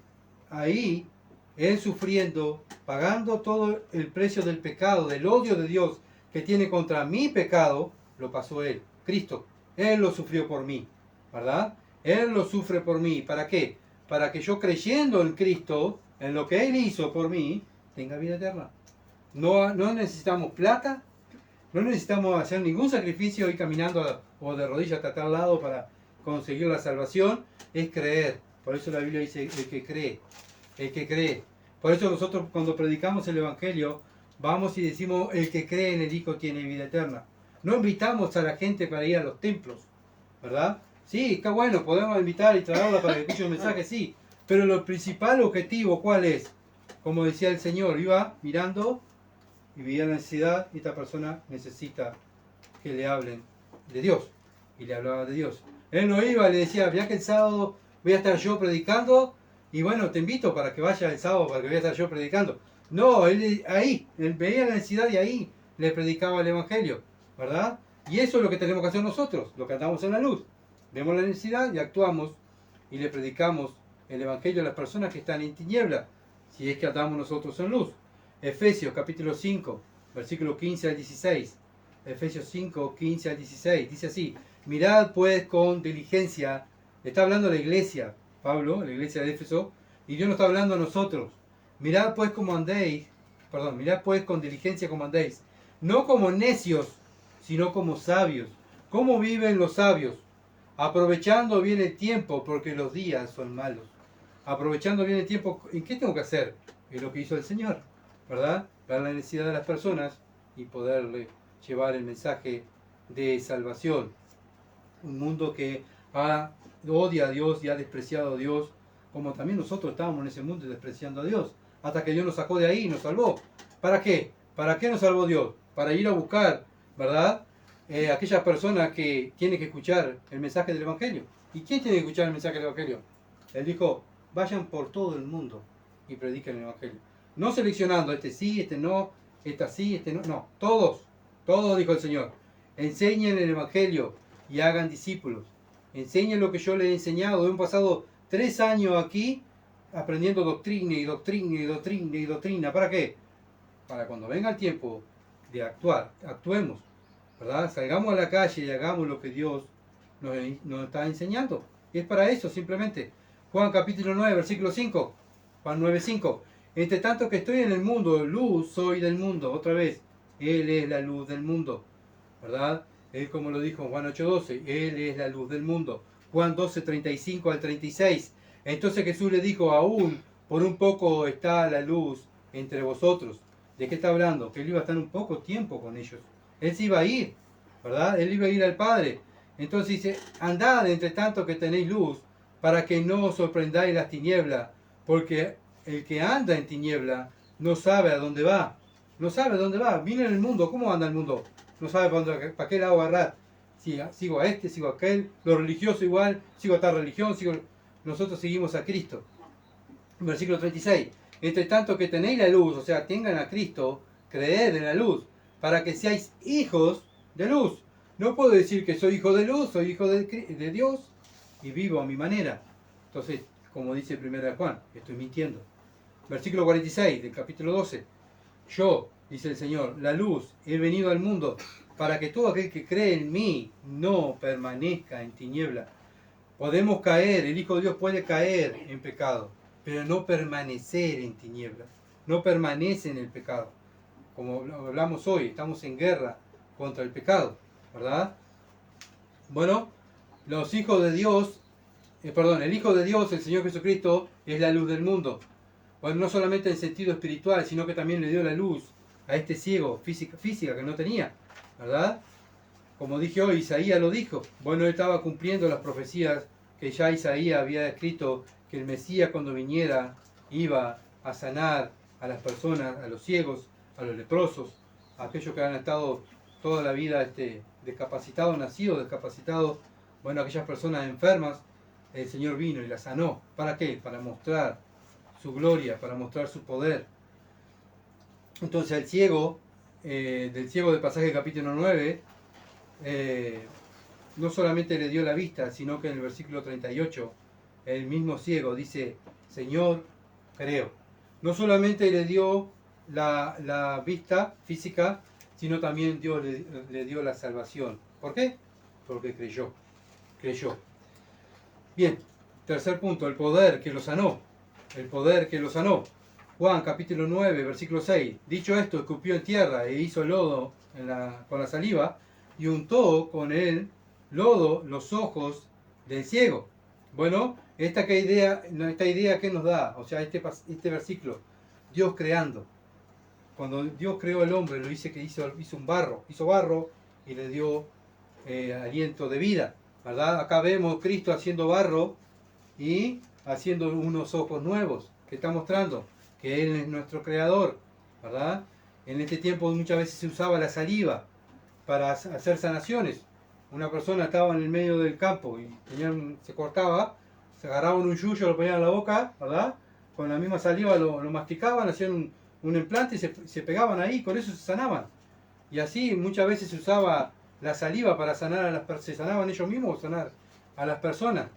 ahí, él sufriendo, pagando todo el precio del pecado, del odio de Dios que tiene contra mi pecado, lo pasó él, Cristo. Él lo sufrió por mí, ¿verdad? Él lo sufre por mí. ¿Para qué? Para que yo, creyendo en Cristo, en lo que Él hizo por mí, tenga vida eterna. No necesitamos plata, no necesitamos hacer ningún sacrificio, ir caminando o de rodillas hasta tal lado para conseguir la salvación. Es creer. Por eso la Biblia dice: el que cree, el que cree. Por eso nosotros, cuando predicamos el Evangelio, vamos y decimos: el que cree en el Hijo tiene vida eterna. No invitamos a la gente para ir a los templos, ¿verdad? Sí, está bueno, podemos invitar y traerla para que escuche un mensaje, sí. Pero el principal objetivo, ¿cuál es? Como decía el Señor, iba mirando y veía la necesidad, y esta persona necesita que le hablen de Dios. Y le hablaba de Dios. Él no iba, le decía: ya que el sábado voy a estar yo predicando, y bueno, te invito para que vaya el sábado, para que voy a estar yo predicando. No, él veía la necesidad y ahí le predicaba el Evangelio, ¿verdad? Y eso es lo que tenemos que hacer nosotros, lo que andamos en la luz. Vemos la necesidad y actuamos y le predicamos el Evangelio a las personas que están en tiniebla, si es que andamos nosotros en luz. Efesios capítulo 5, versículo 15 al 16. Efesios 5, 15 al 16. Dice así: mirad pues con diligencia. Está hablando a la iglesia, Pablo, la iglesia de Éfeso, y Dios nos está hablando a nosotros. Mirad pues mirad pues con diligencia como andéis, no como necios, sino como sabios. ¿Cómo viven los sabios? Aprovechando bien el tiempo, porque los días son malos. Aprovechando bien el tiempo, ¿en qué tengo que hacer? Es lo que hizo el Señor, ¿verdad? Ver la necesidad de las personas y poderle llevar el mensaje de salvación. Un mundo que odia a Dios y ha despreciado a Dios, como también nosotros estábamos en ese mundo despreciando a Dios, hasta que Dios nos sacó de ahí y nos salvó. ¿Para qué? ¿Para qué nos salvó Dios? Para ir a buscar, ¿verdad? Aquellas personas que tienen que escuchar el mensaje del Evangelio. ¿Y quién tiene que escuchar el mensaje del Evangelio? Él dijo: vayan por todo el mundo y prediquen el Evangelio. No seleccionando, este sí, este no, esta sí, este no. No, todos, dijo el Señor. Enseñen el Evangelio y hagan discípulos. Enseñen lo que yo les he enseñado. Hemos pasado 3 años aquí aprendiendo doctrina y doctrina y doctrina y doctrina. ¿Para qué? Para cuando venga el tiempo de actuar, actuemos, ¿verdad? Salgamos a la calle y hagamos lo que Dios nos está enseñando. Y es para eso simplemente. Juan capítulo 9, versículo 5. Juan 9, 5. Entre tanto que estoy en el mundo, luz soy del mundo. Otra vez, Él es la luz del mundo, ¿verdad? Él, como lo dijo en Juan 8, 12, Él es la luz del mundo. Juan 12, 35 al 36. Entonces Jesús le dijo: aún por un poco está la luz entre vosotros. ¿De qué está hablando? Que Él iba a estar un poco tiempo con ellos. Él se iba a ir, ¿verdad? Él iba a ir al Padre. Entonces dice: andad entre tanto que tenéis luz, para que no os sorprendáis las tinieblas, porque el que anda en tiniebla no sabe a dónde va. No sabe a dónde va. Miren el mundo, ¿cómo anda el mundo? No sabe para qué lado agarrar. Sigo a este, sigo a aquel, lo religioso igual, sigo a tal religión, nosotros seguimos a Cristo. Versículo 36. Entre tanto que tenéis la luz, o sea, tengan a Cristo, creed en la luz, para que seáis hijos de luz. No puedo decir que soy hijo de luz, soy hijo de Dios y vivo a mi manera. Entonces, como dice 1 Juan, estoy mintiendo. Versículo 46 del capítulo 12. Yo, dice el Señor, la luz, he venido al mundo para que todo aquel que cree en mí no permanezca en tiniebla. Podemos caer, el Hijo de Dios puede caer en pecado, pero no permanecer en tinieblas. No permanece en el pecado. Como hablamos hoy, estamos en guerra contra el pecado, ¿verdad? Bueno, los hijos de Dios, el Hijo de Dios, el Señor Jesucristo, es la luz del mundo. Bueno, no solamente en sentido espiritual, sino que también le dio la luz a este ciego, física que no tenía, ¿verdad? Como dije hoy, Isaías lo dijo. Bueno, él estaba cumpliendo las profecías que ya Isaías había escrito, que el Mesías cuando viniera iba a sanar a las personas, a los ciegos, a los leprosos, a aquellos que han estado toda la vida discapacitados, nacidos discapacitados. Bueno, aquellas personas enfermas, el Señor vino y las sanó. ¿Para qué? Para mostrar su gloria, para mostrar su poder. Entonces el ciego, del ciego del pasaje capítulo 9, no solamente le dio la vista, sino que en el versículo 38, el mismo ciego dice, Señor, creo. No solamente le dio la vista física, sino también Dios le dio la salvación. ¿Por qué? Porque creyó. Bien, tercer punto, el poder que lo sanó. El poder que lo sanó. Juan capítulo 9, versículo 6. Dicho esto, escupió en tierra e hizo lodo con la saliva y untó con el lodo los ojos del ciego. Bueno, esta idea que nos da, o sea, este versículo, Dios creando. Cuando Dios creó al hombre, lo dice que hizo barro y le dio aliento de vida, ¿verdad? Acá vemos Cristo haciendo barro y haciendo unos ojos nuevos, que está mostrando que Él es nuestro creador, ¿verdad? En este tiempo muchas veces se usaba la saliva para hacer sanaciones. Una persona estaba en el medio del campo y se cortaba, se agarraban un yuyo, lo ponían en la boca, ¿verdad? Con la misma saliva lo masticaban, hacían un implante y se pegaban ahí, con eso se sanaban. Y así muchas veces se usaba la saliva para sanar a las personas, se sanaban ellos mismos o sanar a las personas.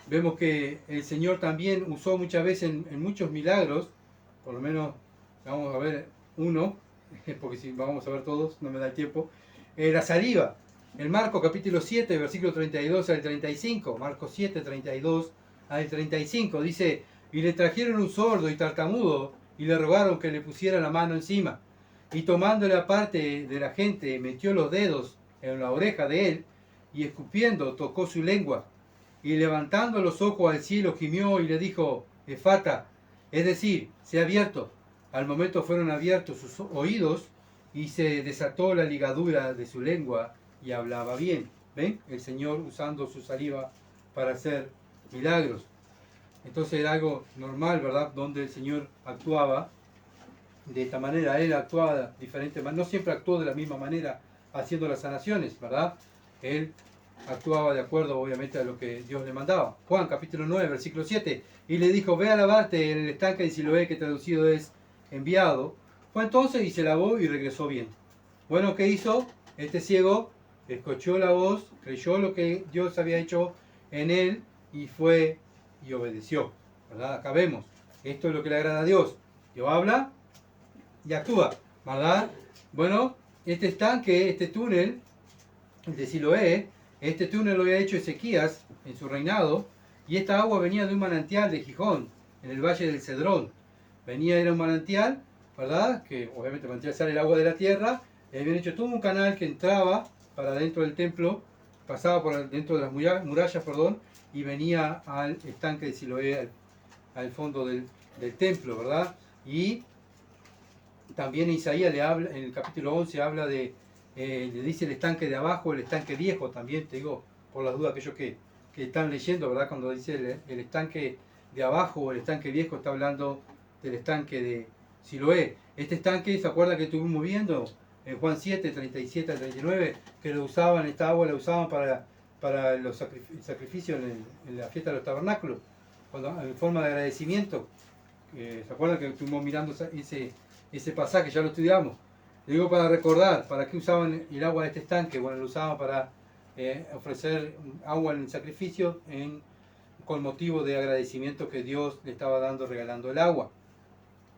Vemos que el Señor también usó muchas veces en muchos milagros, por lo menos vamos a ver uno, porque si vamos a ver todos, no me da el tiempo, la saliva. En Marcos capítulo 7, versículo 32 al 35, Marcos 7, 32 al 35, dice, y le trajeron un sordo y tartamudo, y le rogaron que le pusiera la mano encima. Y tomándole aparte de la gente, metió los dedos en la oreja de él, y escupiendo tocó su lengua. Y levantando los ojos al cielo gimió y le dijo, Efata, es decir, se ha abierto. Al momento fueron abiertos sus oídos y se desató la ligadura de su lengua y hablaba bien. ¿Ven? El Señor usando su saliva para hacer milagros. Entonces era algo normal, ¿verdad? Donde el Señor actuaba de esta manera. Él actuaba diferente, no siempre actuó de la misma manera haciendo las sanaciones, ¿verdad? Él actuaba de acuerdo obviamente a lo que Dios le mandaba. Juan capítulo 9, versículo 7. Y le dijo, ve a lavarte en el estanque de Siloé, que traducido es enviado. Fue entonces y se lavó y regresó bien. Bueno, ¿qué hizo? Este ciego escuchó la voz, creyó lo que Dios había hecho en él y fue y obedeció, ¿verdad? Acá vemos, esto es lo que le agrada a Dios. Dios habla y actúa, ¿verdad? Bueno, este estanque, este túnel de Siloé, este túnel lo había hecho Ezequías en su reinado, y esta agua venía de un manantial de Gijón, en el valle del Cedrón. Era un manantial, ¿verdad? Que obviamente el manantial sale el agua de la tierra, y habían hecho todo un canal que entraba para dentro del templo, pasaba por dentro de las murallas, y venía al estanque de Siloé, al fondo del templo, ¿verdad? Y también Isaías le habla, en el capítulo 11 habla le dice el estanque de abajo, el estanque viejo, también te digo, por las dudas aquellos que están leyendo, ¿verdad? Cuando dice el estanque de abajo o el estanque viejo, está hablando del estanque de Siloé. Este estanque, ¿se acuerdan que estuvimos viendo en Juan 7, 37 al 39? Que esta agua la usaban para los sacrificios en la fiesta de los tabernáculos, en forma de agradecimiento. ¿Se acuerdan que estuvimos mirando ese pasaje? Ya lo estudiamos. Le digo para recordar, ¿para qué usaban el agua de este estanque? Bueno, lo usaban para ofrecer agua en el sacrificio con motivo de agradecimiento que Dios le estaba regalando el agua.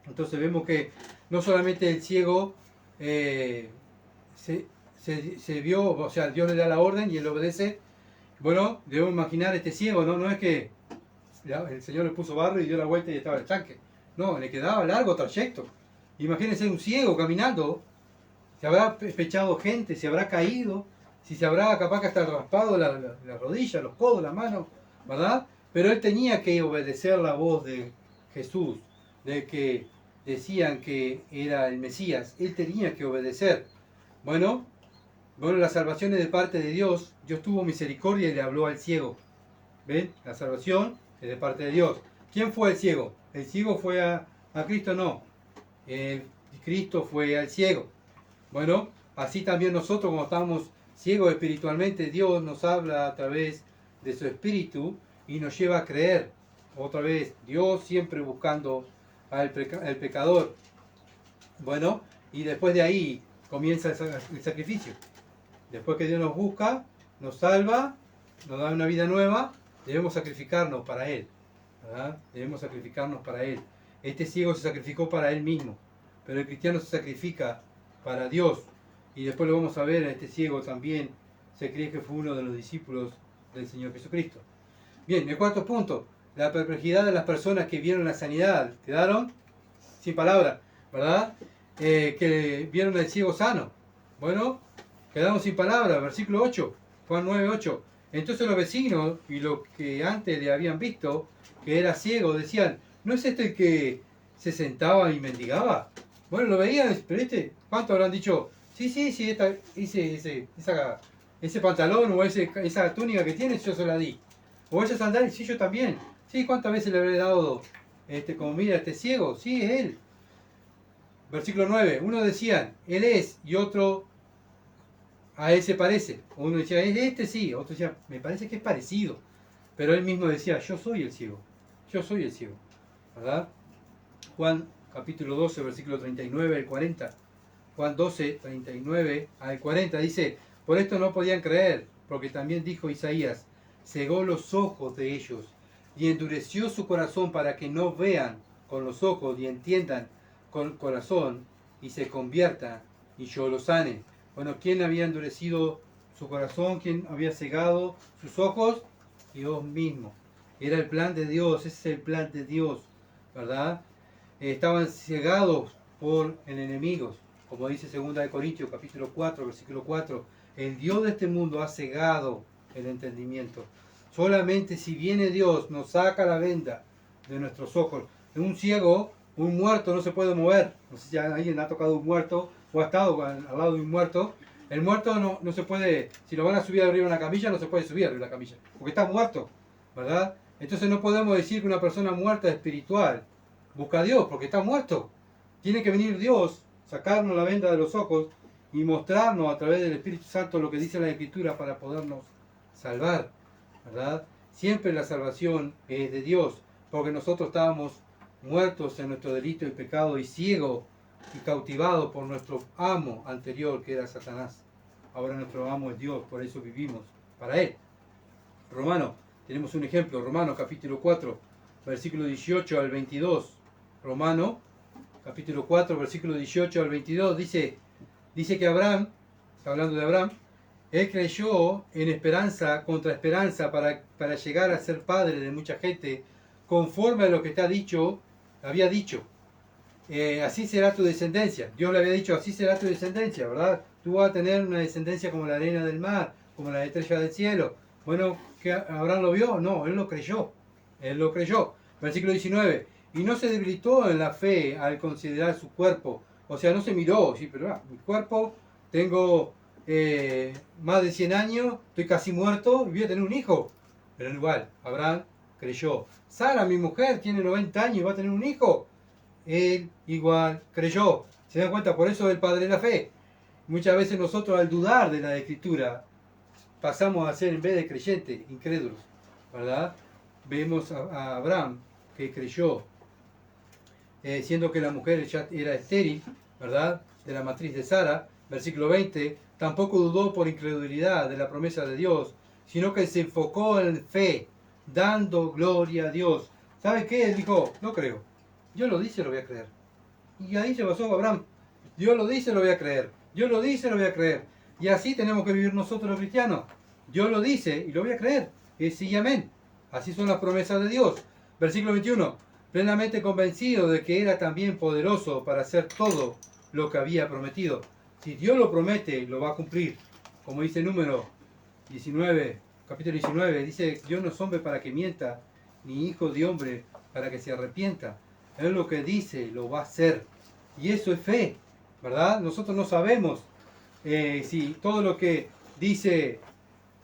Entonces vemos que no solamente el ciego se vio, o sea, Dios le da la orden y él obedece. Bueno, debemos imaginar este ciego, no es que el Señor le puso barro y dio la vuelta y estaba el estanque. No, le quedaba largo trayecto. Imagínense un ciego caminando si habrá pechado gente, si habrá caído, si se habrá capaz que hasta raspado la rodilla, los codos, la mano, ¿verdad? Pero él tenía que obedecer la voz de Jesús, de que decían que era el Mesías. Él tenía que obedecer. Bueno, la salvación es de parte de Dios. Dios tuvo misericordia y le habló al ciego. ¿Ven? La salvación es de parte de Dios. ¿Quién fue el ciego? ¿El ciego fue a Cristo? No. Cristo fue al ciego. Bueno, así también nosotros, como estamos ciegos espiritualmente, Dios nos habla a través de su espíritu y nos lleva a creer. Otra vez, Dios siempre buscando al pecador. Bueno, y después de ahí comienza el sacrificio. Después que Dios nos busca, nos salva, nos da una vida nueva, debemos sacrificarnos para Él, ¿verdad? Debemos sacrificarnos para Él. Este ciego se sacrificó para Él mismo, pero el cristiano se sacrifica para Dios. Y después lo vamos a ver, a este ciego también se cree que fue uno de los discípulos del Señor Jesucristo. Bien, el cuarto punto, la perplejidad de las personas que vieron la sanidad. Quedaron sin palabras, ¿verdad? Que vieron al ciego sano. Bueno, quedamos sin palabras, versículo 8, Juan 9, 8. Entonces los vecinos y los que antes le habían visto que era ciego decían, ¿no es este el que se sentaba y mendigaba? Bueno, lo veían, pero ¿cuánto habrán dicho? Sí, ese pantalón o esa túnica que tienes, yo se la di. O esas sandalias, sí, yo también. Sí, ¿cuántas veces le habré dado comida a este ciego? Sí, es él. Versículo 9. Uno decían, él es, y otro, a él se parece. Uno decía, es este, sí. Otro decía, me parece que es parecido. Pero él mismo decía, yo soy el ciego. Yo soy el ciego. ¿Verdad? Juan capítulo 12, versículo 39 al 40. Juan 12, 39 al 40 dice, por esto no podían creer, porque también dijo Isaías, cegó los ojos de ellos y endureció su corazón para que no vean con los ojos y entiendan con el corazón y se conviertan y yo los sane. Bueno, ¿quién había endurecido su corazón? ¿Quién había cegado sus ojos? Dios mismo. Era el plan de Dios, ese es el plan de Dios, ¿verdad? Estaban cegados por el enemigo, como dice 2 Corintios capítulo 4, versículo 4. El Dios de este mundo ha cegado el entendimiento. Solamente si viene Dios nos saca la venda de nuestros ojos. Un ciego, un muerto no se puede mover. No sé si alguien ha tocado un muerto o ha estado al lado de un muerto. El muerto no se puede, si lo van a subir arriba de una camilla, no se puede subir arriba de la camilla, porque está muerto, ¿verdad? Entonces no podemos decir que una persona muerta es espiritual. Busca a Dios, porque está muerto. Tiene que venir Dios, sacarnos la venda de los ojos y mostrarnos a través del Espíritu Santo lo que dice la Escritura para podernos salvar, ¿verdad? Siempre la salvación es de Dios, porque nosotros estábamos muertos en nuestro delito y pecado y ciegos y cautivados por nuestro amo anterior, que era Satanás. Ahora nuestro amo es Dios, por eso vivimos para Él. Romanos, tenemos un ejemplo, Romanos capítulo 4, versículo 18 al 22. Romanos capítulo 4, versículo 18 al 22, dice que Abraham, está hablando de Abraham, él creyó en esperanza contra esperanza para llegar a ser padre de mucha gente, conforme a lo que había dicho. Así será tu descendencia. Dios le había dicho, así será tu descendencia, ¿verdad? Tú vas a tener una descendencia como la arena del mar, como la estrella del cielo. Bueno, ¿que Abraham lo vio? No, él lo creyó. Él lo creyó. Versículo 19. Y no se debilitó en la fe al considerar su cuerpo. O sea, no se miró, sí, pero mi cuerpo, tengo más de 100 años, estoy casi muerto y voy a tener un hijo. Pero igual, Abraham creyó. Sara, mi mujer, tiene 90 años y va a tener un hijo. Él igual creyó. ¿Se dan cuenta? Por eso es el padre de la fe. Muchas veces nosotros al dudar de la Escritura pasamos a ser, en vez de creyentes, incrédulos, ¿verdad? Vemos a Abraham que creyó, siendo que la mujer ya era estéril, ¿verdad? De la matriz de Sara, versículo 20, tampoco dudó por incredulidad de la promesa de Dios, sino que se enfocó en fe, dando gloria a Dios. ¿Sabe qué? Él dijo, no creo. Dios lo dice, lo voy a creer. Y ahí se basó Abraham. Dios lo dice, lo voy a creer. Dios lo dice, lo voy a creer. Y así tenemos que vivir nosotros los cristianos. Dios lo dice y lo voy a creer. Sí y amén. Así son las promesas de Dios. Versículo 21. Plenamente convencido de que era también poderoso para hacer todo lo que había prometido. Si Dios lo promete, lo va a cumplir. Como dice número 19, capítulo 19, dice, Dios no es hombre para que mienta, ni hijo de hombre para que se arrepienta. Él lo que dice, lo va a hacer. Y eso es fe, ¿verdad? Nosotros no sabemos si todo lo que dice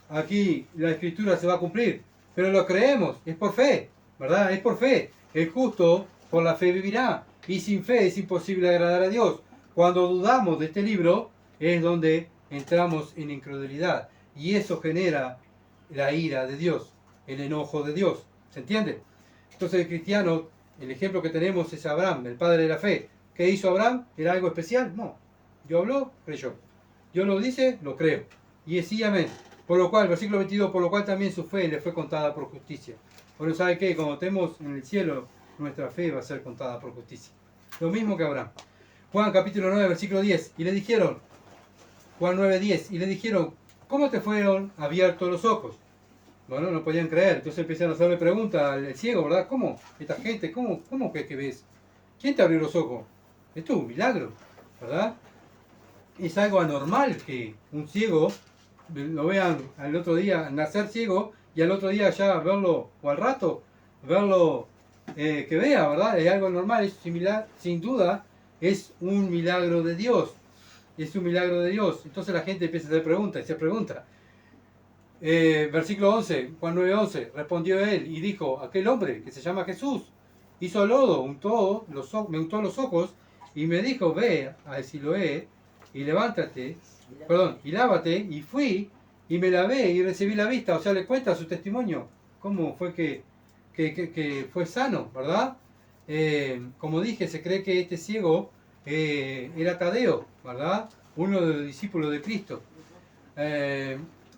aquí la Escritura se va a cumplir, pero lo creemos, es por fe, ¿verdad? Es por fe. El justo por la fe vivirá, y sin fe es imposible agradar a Dios. Cuando dudamos de este libro es donde entramos en incredulidad, y eso genera la ira de Dios, el enojo de Dios, ¿se entiende? Entonces el cristiano, el ejemplo que tenemos es Abraham, el padre de la fe. ¿Qué hizo Abraham? ¿Era algo especial? No. Dios habló, creyó. Dios lo dice, lo creo. Y sí, amén. Por lo cual, versículo 22, por lo cual también su fe le fue contada por justicia. Bueno, ¿sabe qué? Cuando estemos en el cielo, nuestra fe va a ser contada por justicia. Lo mismo que Abraham. Juan capítulo 9, versículo 10. Y le dijeron, Juan 9, 10. Y le dijeron, ¿cómo te fueron abiertos los ojos? Bueno, no podían creer. Entonces empezaron a hacerle preguntas al ciego, ¿verdad? ¿Cómo? Esta gente, ¿cómo que ves? ¿Quién te abrió los ojos? Esto es un milagro, ¿verdad? Es algo anormal que un ciego lo vean al otro día nacer ciego y al otro día ya verlo, o al rato, verlo que vea, ¿verdad? Es algo normal, es similar, sin duda, es un milagro de Dios. Es un milagro de Dios. Entonces la gente empieza a hacer preguntas y se pregunta. Versículo 11, Juan 9, 11, respondió él y dijo, aquel hombre que se llama Jesús hizo lodo, me untó los ojos y me dijo, ve a Siloé y levántate, y lávate, y fui y me lavé y recibí la vista. O sea, le cuenta su testimonio, cómo fue que fue sano, ¿verdad? Como dije, se cree que este ciego era Tadeo, ¿verdad? Uno de los discípulos de Cristo.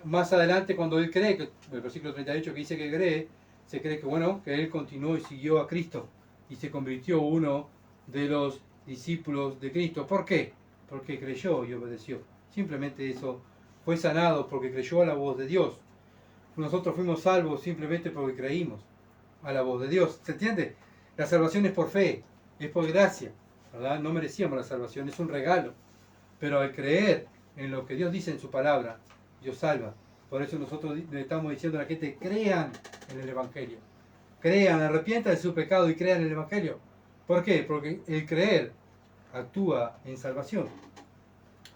Más adelante, cuando él cree, el versículo 38 que dice que cree, se cree que, bueno, que él continuó y siguió a Cristo y se convirtió uno de los discípulos de Cristo. ¿Por qué? Porque creyó y obedeció. Simplemente eso. Fue sanado porque creyó a la voz de Dios. Nosotros fuimos salvos simplemente porque creímos a la voz de Dios. ¿Se entiende? La salvación es por fe, es por gracia, ¿verdad? No merecíamos la salvación, es un regalo. Pero al creer en lo que Dios dice en su palabra, Dios salva. Por eso nosotros le estamos diciendo a la gente, crean en el Evangelio. Crean, arrepientan de su pecado y crean en el Evangelio. ¿Por qué? Porque el creer actúa en salvación.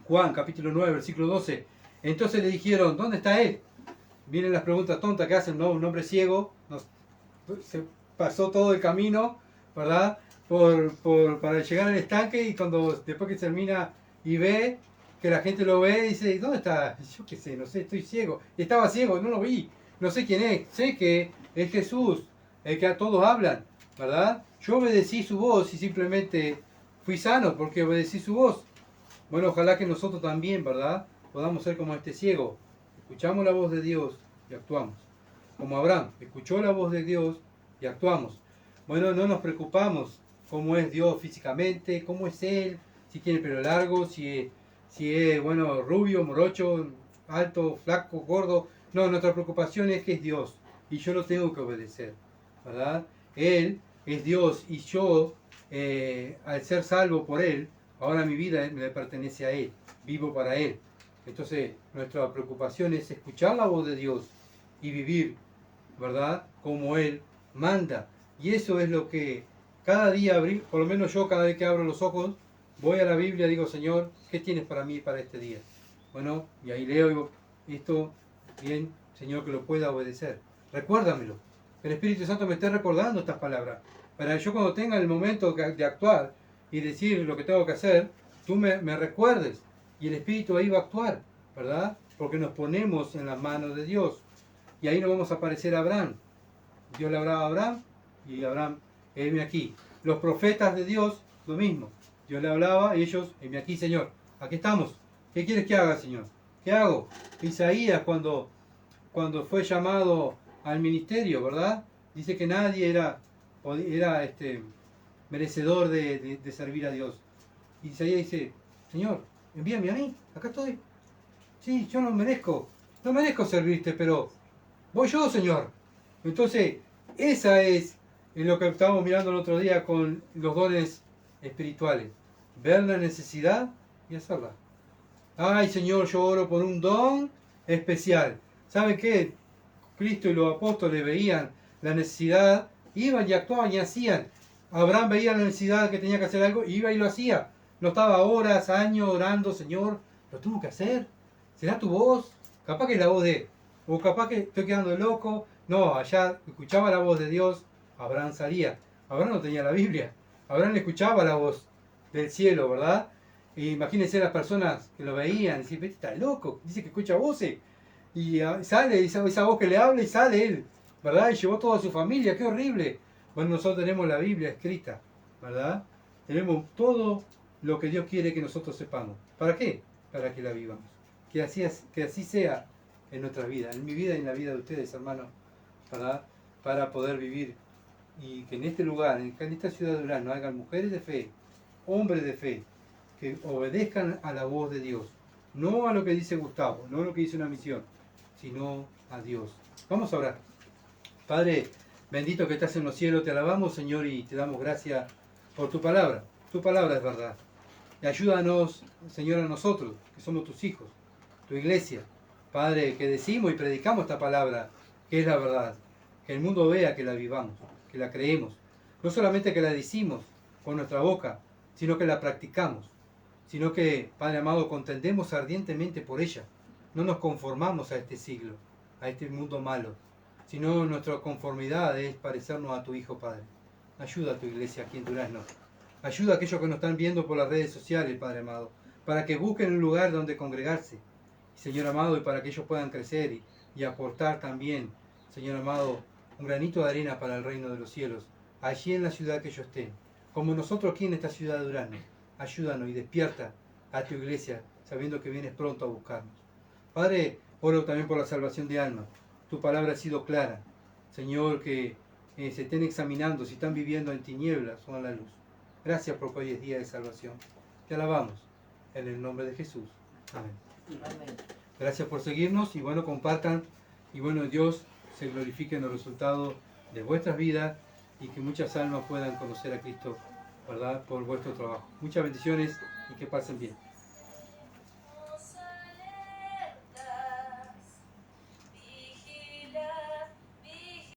Juan capítulo 9, versículo 12. Entonces le dijeron, ¿dónde está él? Vienen las preguntas tontas que hacen, ¿no? Un hombre ciego se pasó todo el camino, ¿verdad? Para llegar al estanque, y después que termina y ve que la gente lo ve, dice, ¿dónde está? Yo qué sé, no sé, estoy ciego. Estaba ciego, no lo vi, no sé quién es. Sé que es Jesús, el que a todos hablan, ¿verdad? Yo obedecí su voz y simplemente fui sano porque obedecí su voz. Bueno, ojalá que nosotros también, ¿verdad?, podamos ser como este ciego. Escuchamos la voz de Dios y actuamos. Como Abraham, escuchó la voz de Dios y actuamos. Bueno, no nos preocupamos cómo es Dios físicamente, cómo es Él, si tiene pelo largo, si es, bueno, rubio, morocho, alto, flaco, gordo. No, nuestra preocupación es que es Dios y yo lo tengo que obedecer, ¿verdad? Él es Dios y yo, al ser salvo por Él, ahora mi vida le pertenece a Él, vivo para Él. Entonces, nuestra preocupación es escuchar la voz de Dios y vivir, ¿verdad?, como Él manda. Y eso es lo que cada día, por lo menos yo cada vez que abro los ojos, voy a la Biblia y digo, Señor, ¿qué tienes para mí para este día? Bueno, y ahí leo y digo, esto, bien, Señor, que lo pueda obedecer. Recuérdamelo. Que el Espíritu Santo me esté recordando estas palabras. Para que yo cuando tenga el momento de actuar y decir lo que tengo que hacer, tú me recuerdes. Y el Espíritu ahí va a actuar, ¿verdad? Porque nos ponemos en las manos de Dios. Y ahí nos vamos a parecer a Abraham. Dios le hablaba a Abraham y Abraham, heme aquí. Los profetas de Dios, lo mismo. Dios le hablaba y ellos, heme aquí, Señor. Aquí estamos. ¿Qué quieres que haga, Señor? ¿Qué hago? Isaías, cuando fue llamado al ministerio, ¿verdad? Dice que nadie era merecedor de servir a Dios. Y Isaías dice, Señor, envíame a mí, acá estoy. Sí, yo no merezco servirte, pero voy yo, Señor. Entonces, esa es lo que estábamos mirando el otro día con los dones espirituales. Ver la necesidad y hacerla. Ay, Señor, yo oro por un don especial. ¿Saben qué? Cristo y los apóstoles veían la necesidad, iban y actuaban y hacían. Abraham veía la necesidad que tenía que hacer algo, iba y lo hacía. No estaba horas, años orando, Señor, lo tengo que hacer. ¿Será tu voz? Capaz que es la voz de él. O capaz que estoy quedando loco. No, allá escuchaba la voz de Dios, Abraham salía. Abraham no tenía la Biblia. Abraham escuchaba la voz del cielo, ¿verdad? Y imagínense las personas que lo veían, y decían, este está loco, dice que escucha voces. Y sale esa voz que le habla y sale él, ¿verdad? Y llevó toda su familia, qué horrible. Bueno, nosotros tenemos la Biblia escrita, ¿verdad? Tenemos todo lo que Dios quiere que nosotros sepamos. ¿Para qué? Para que la vivamos. Que así sea en nuestra vida, en mi vida y en la vida de ustedes, hermanos, ¿verdad? Para poder vivir. Y que en este lugar, en esta ciudad de Durazno, hagan mujeres de fe, hombres de fe, que obedezcan a la voz de Dios. No a lo que dice Gustavo, no a lo que dice una misión, sino a Dios. Vamos a orar. Padre, bendito que estás en los cielos, te alabamos, Señor, y te damos gracias por tu palabra. Tu palabra es verdad. Y ayúdanos, Señor, a nosotros, que somos tus hijos, tu iglesia. Padre, que decimos y predicamos esta palabra, que es la verdad. Que el mundo vea que la vivamos, que la creemos. No solamente que la decimos con nuestra boca, sino que la practicamos. Sino que, Padre amado, contendemos ardientemente por ella. No nos conformamos a este siglo, a este mundo malo, sino nuestra conformidad es parecernos a tu Hijo, Padre. Ayuda a tu iglesia aquí en Durazno. Ayuda a aquellos que nos están viendo por las redes sociales, Padre amado, para que busquen un lugar donde congregarse. Y, Señor amado, y para que ellos puedan crecer y aportar también, Señor amado, un granito de arena para el reino de los cielos, allí en la ciudad que ellos estén, como nosotros aquí en esta ciudad de Durazno. Ayúdanos y despierta a tu iglesia, sabiendo que vienes pronto a buscarnos. Padre, oro también por la salvación de almas. Tu palabra ha sido clara. Señor, que se estén examinando si están viviendo en tinieblas o en la luz. Gracias porque hoy es día de salvación. Te alabamos en el nombre de Jesús. Amén. Amén. Gracias por seguirnos y bueno, compartan y bueno, Dios se glorifique en los resultados de vuestras vidas y que muchas almas puedan conocer a Cristo, ¿verdad? Por vuestro trabajo. Muchas bendiciones y que pasen bien.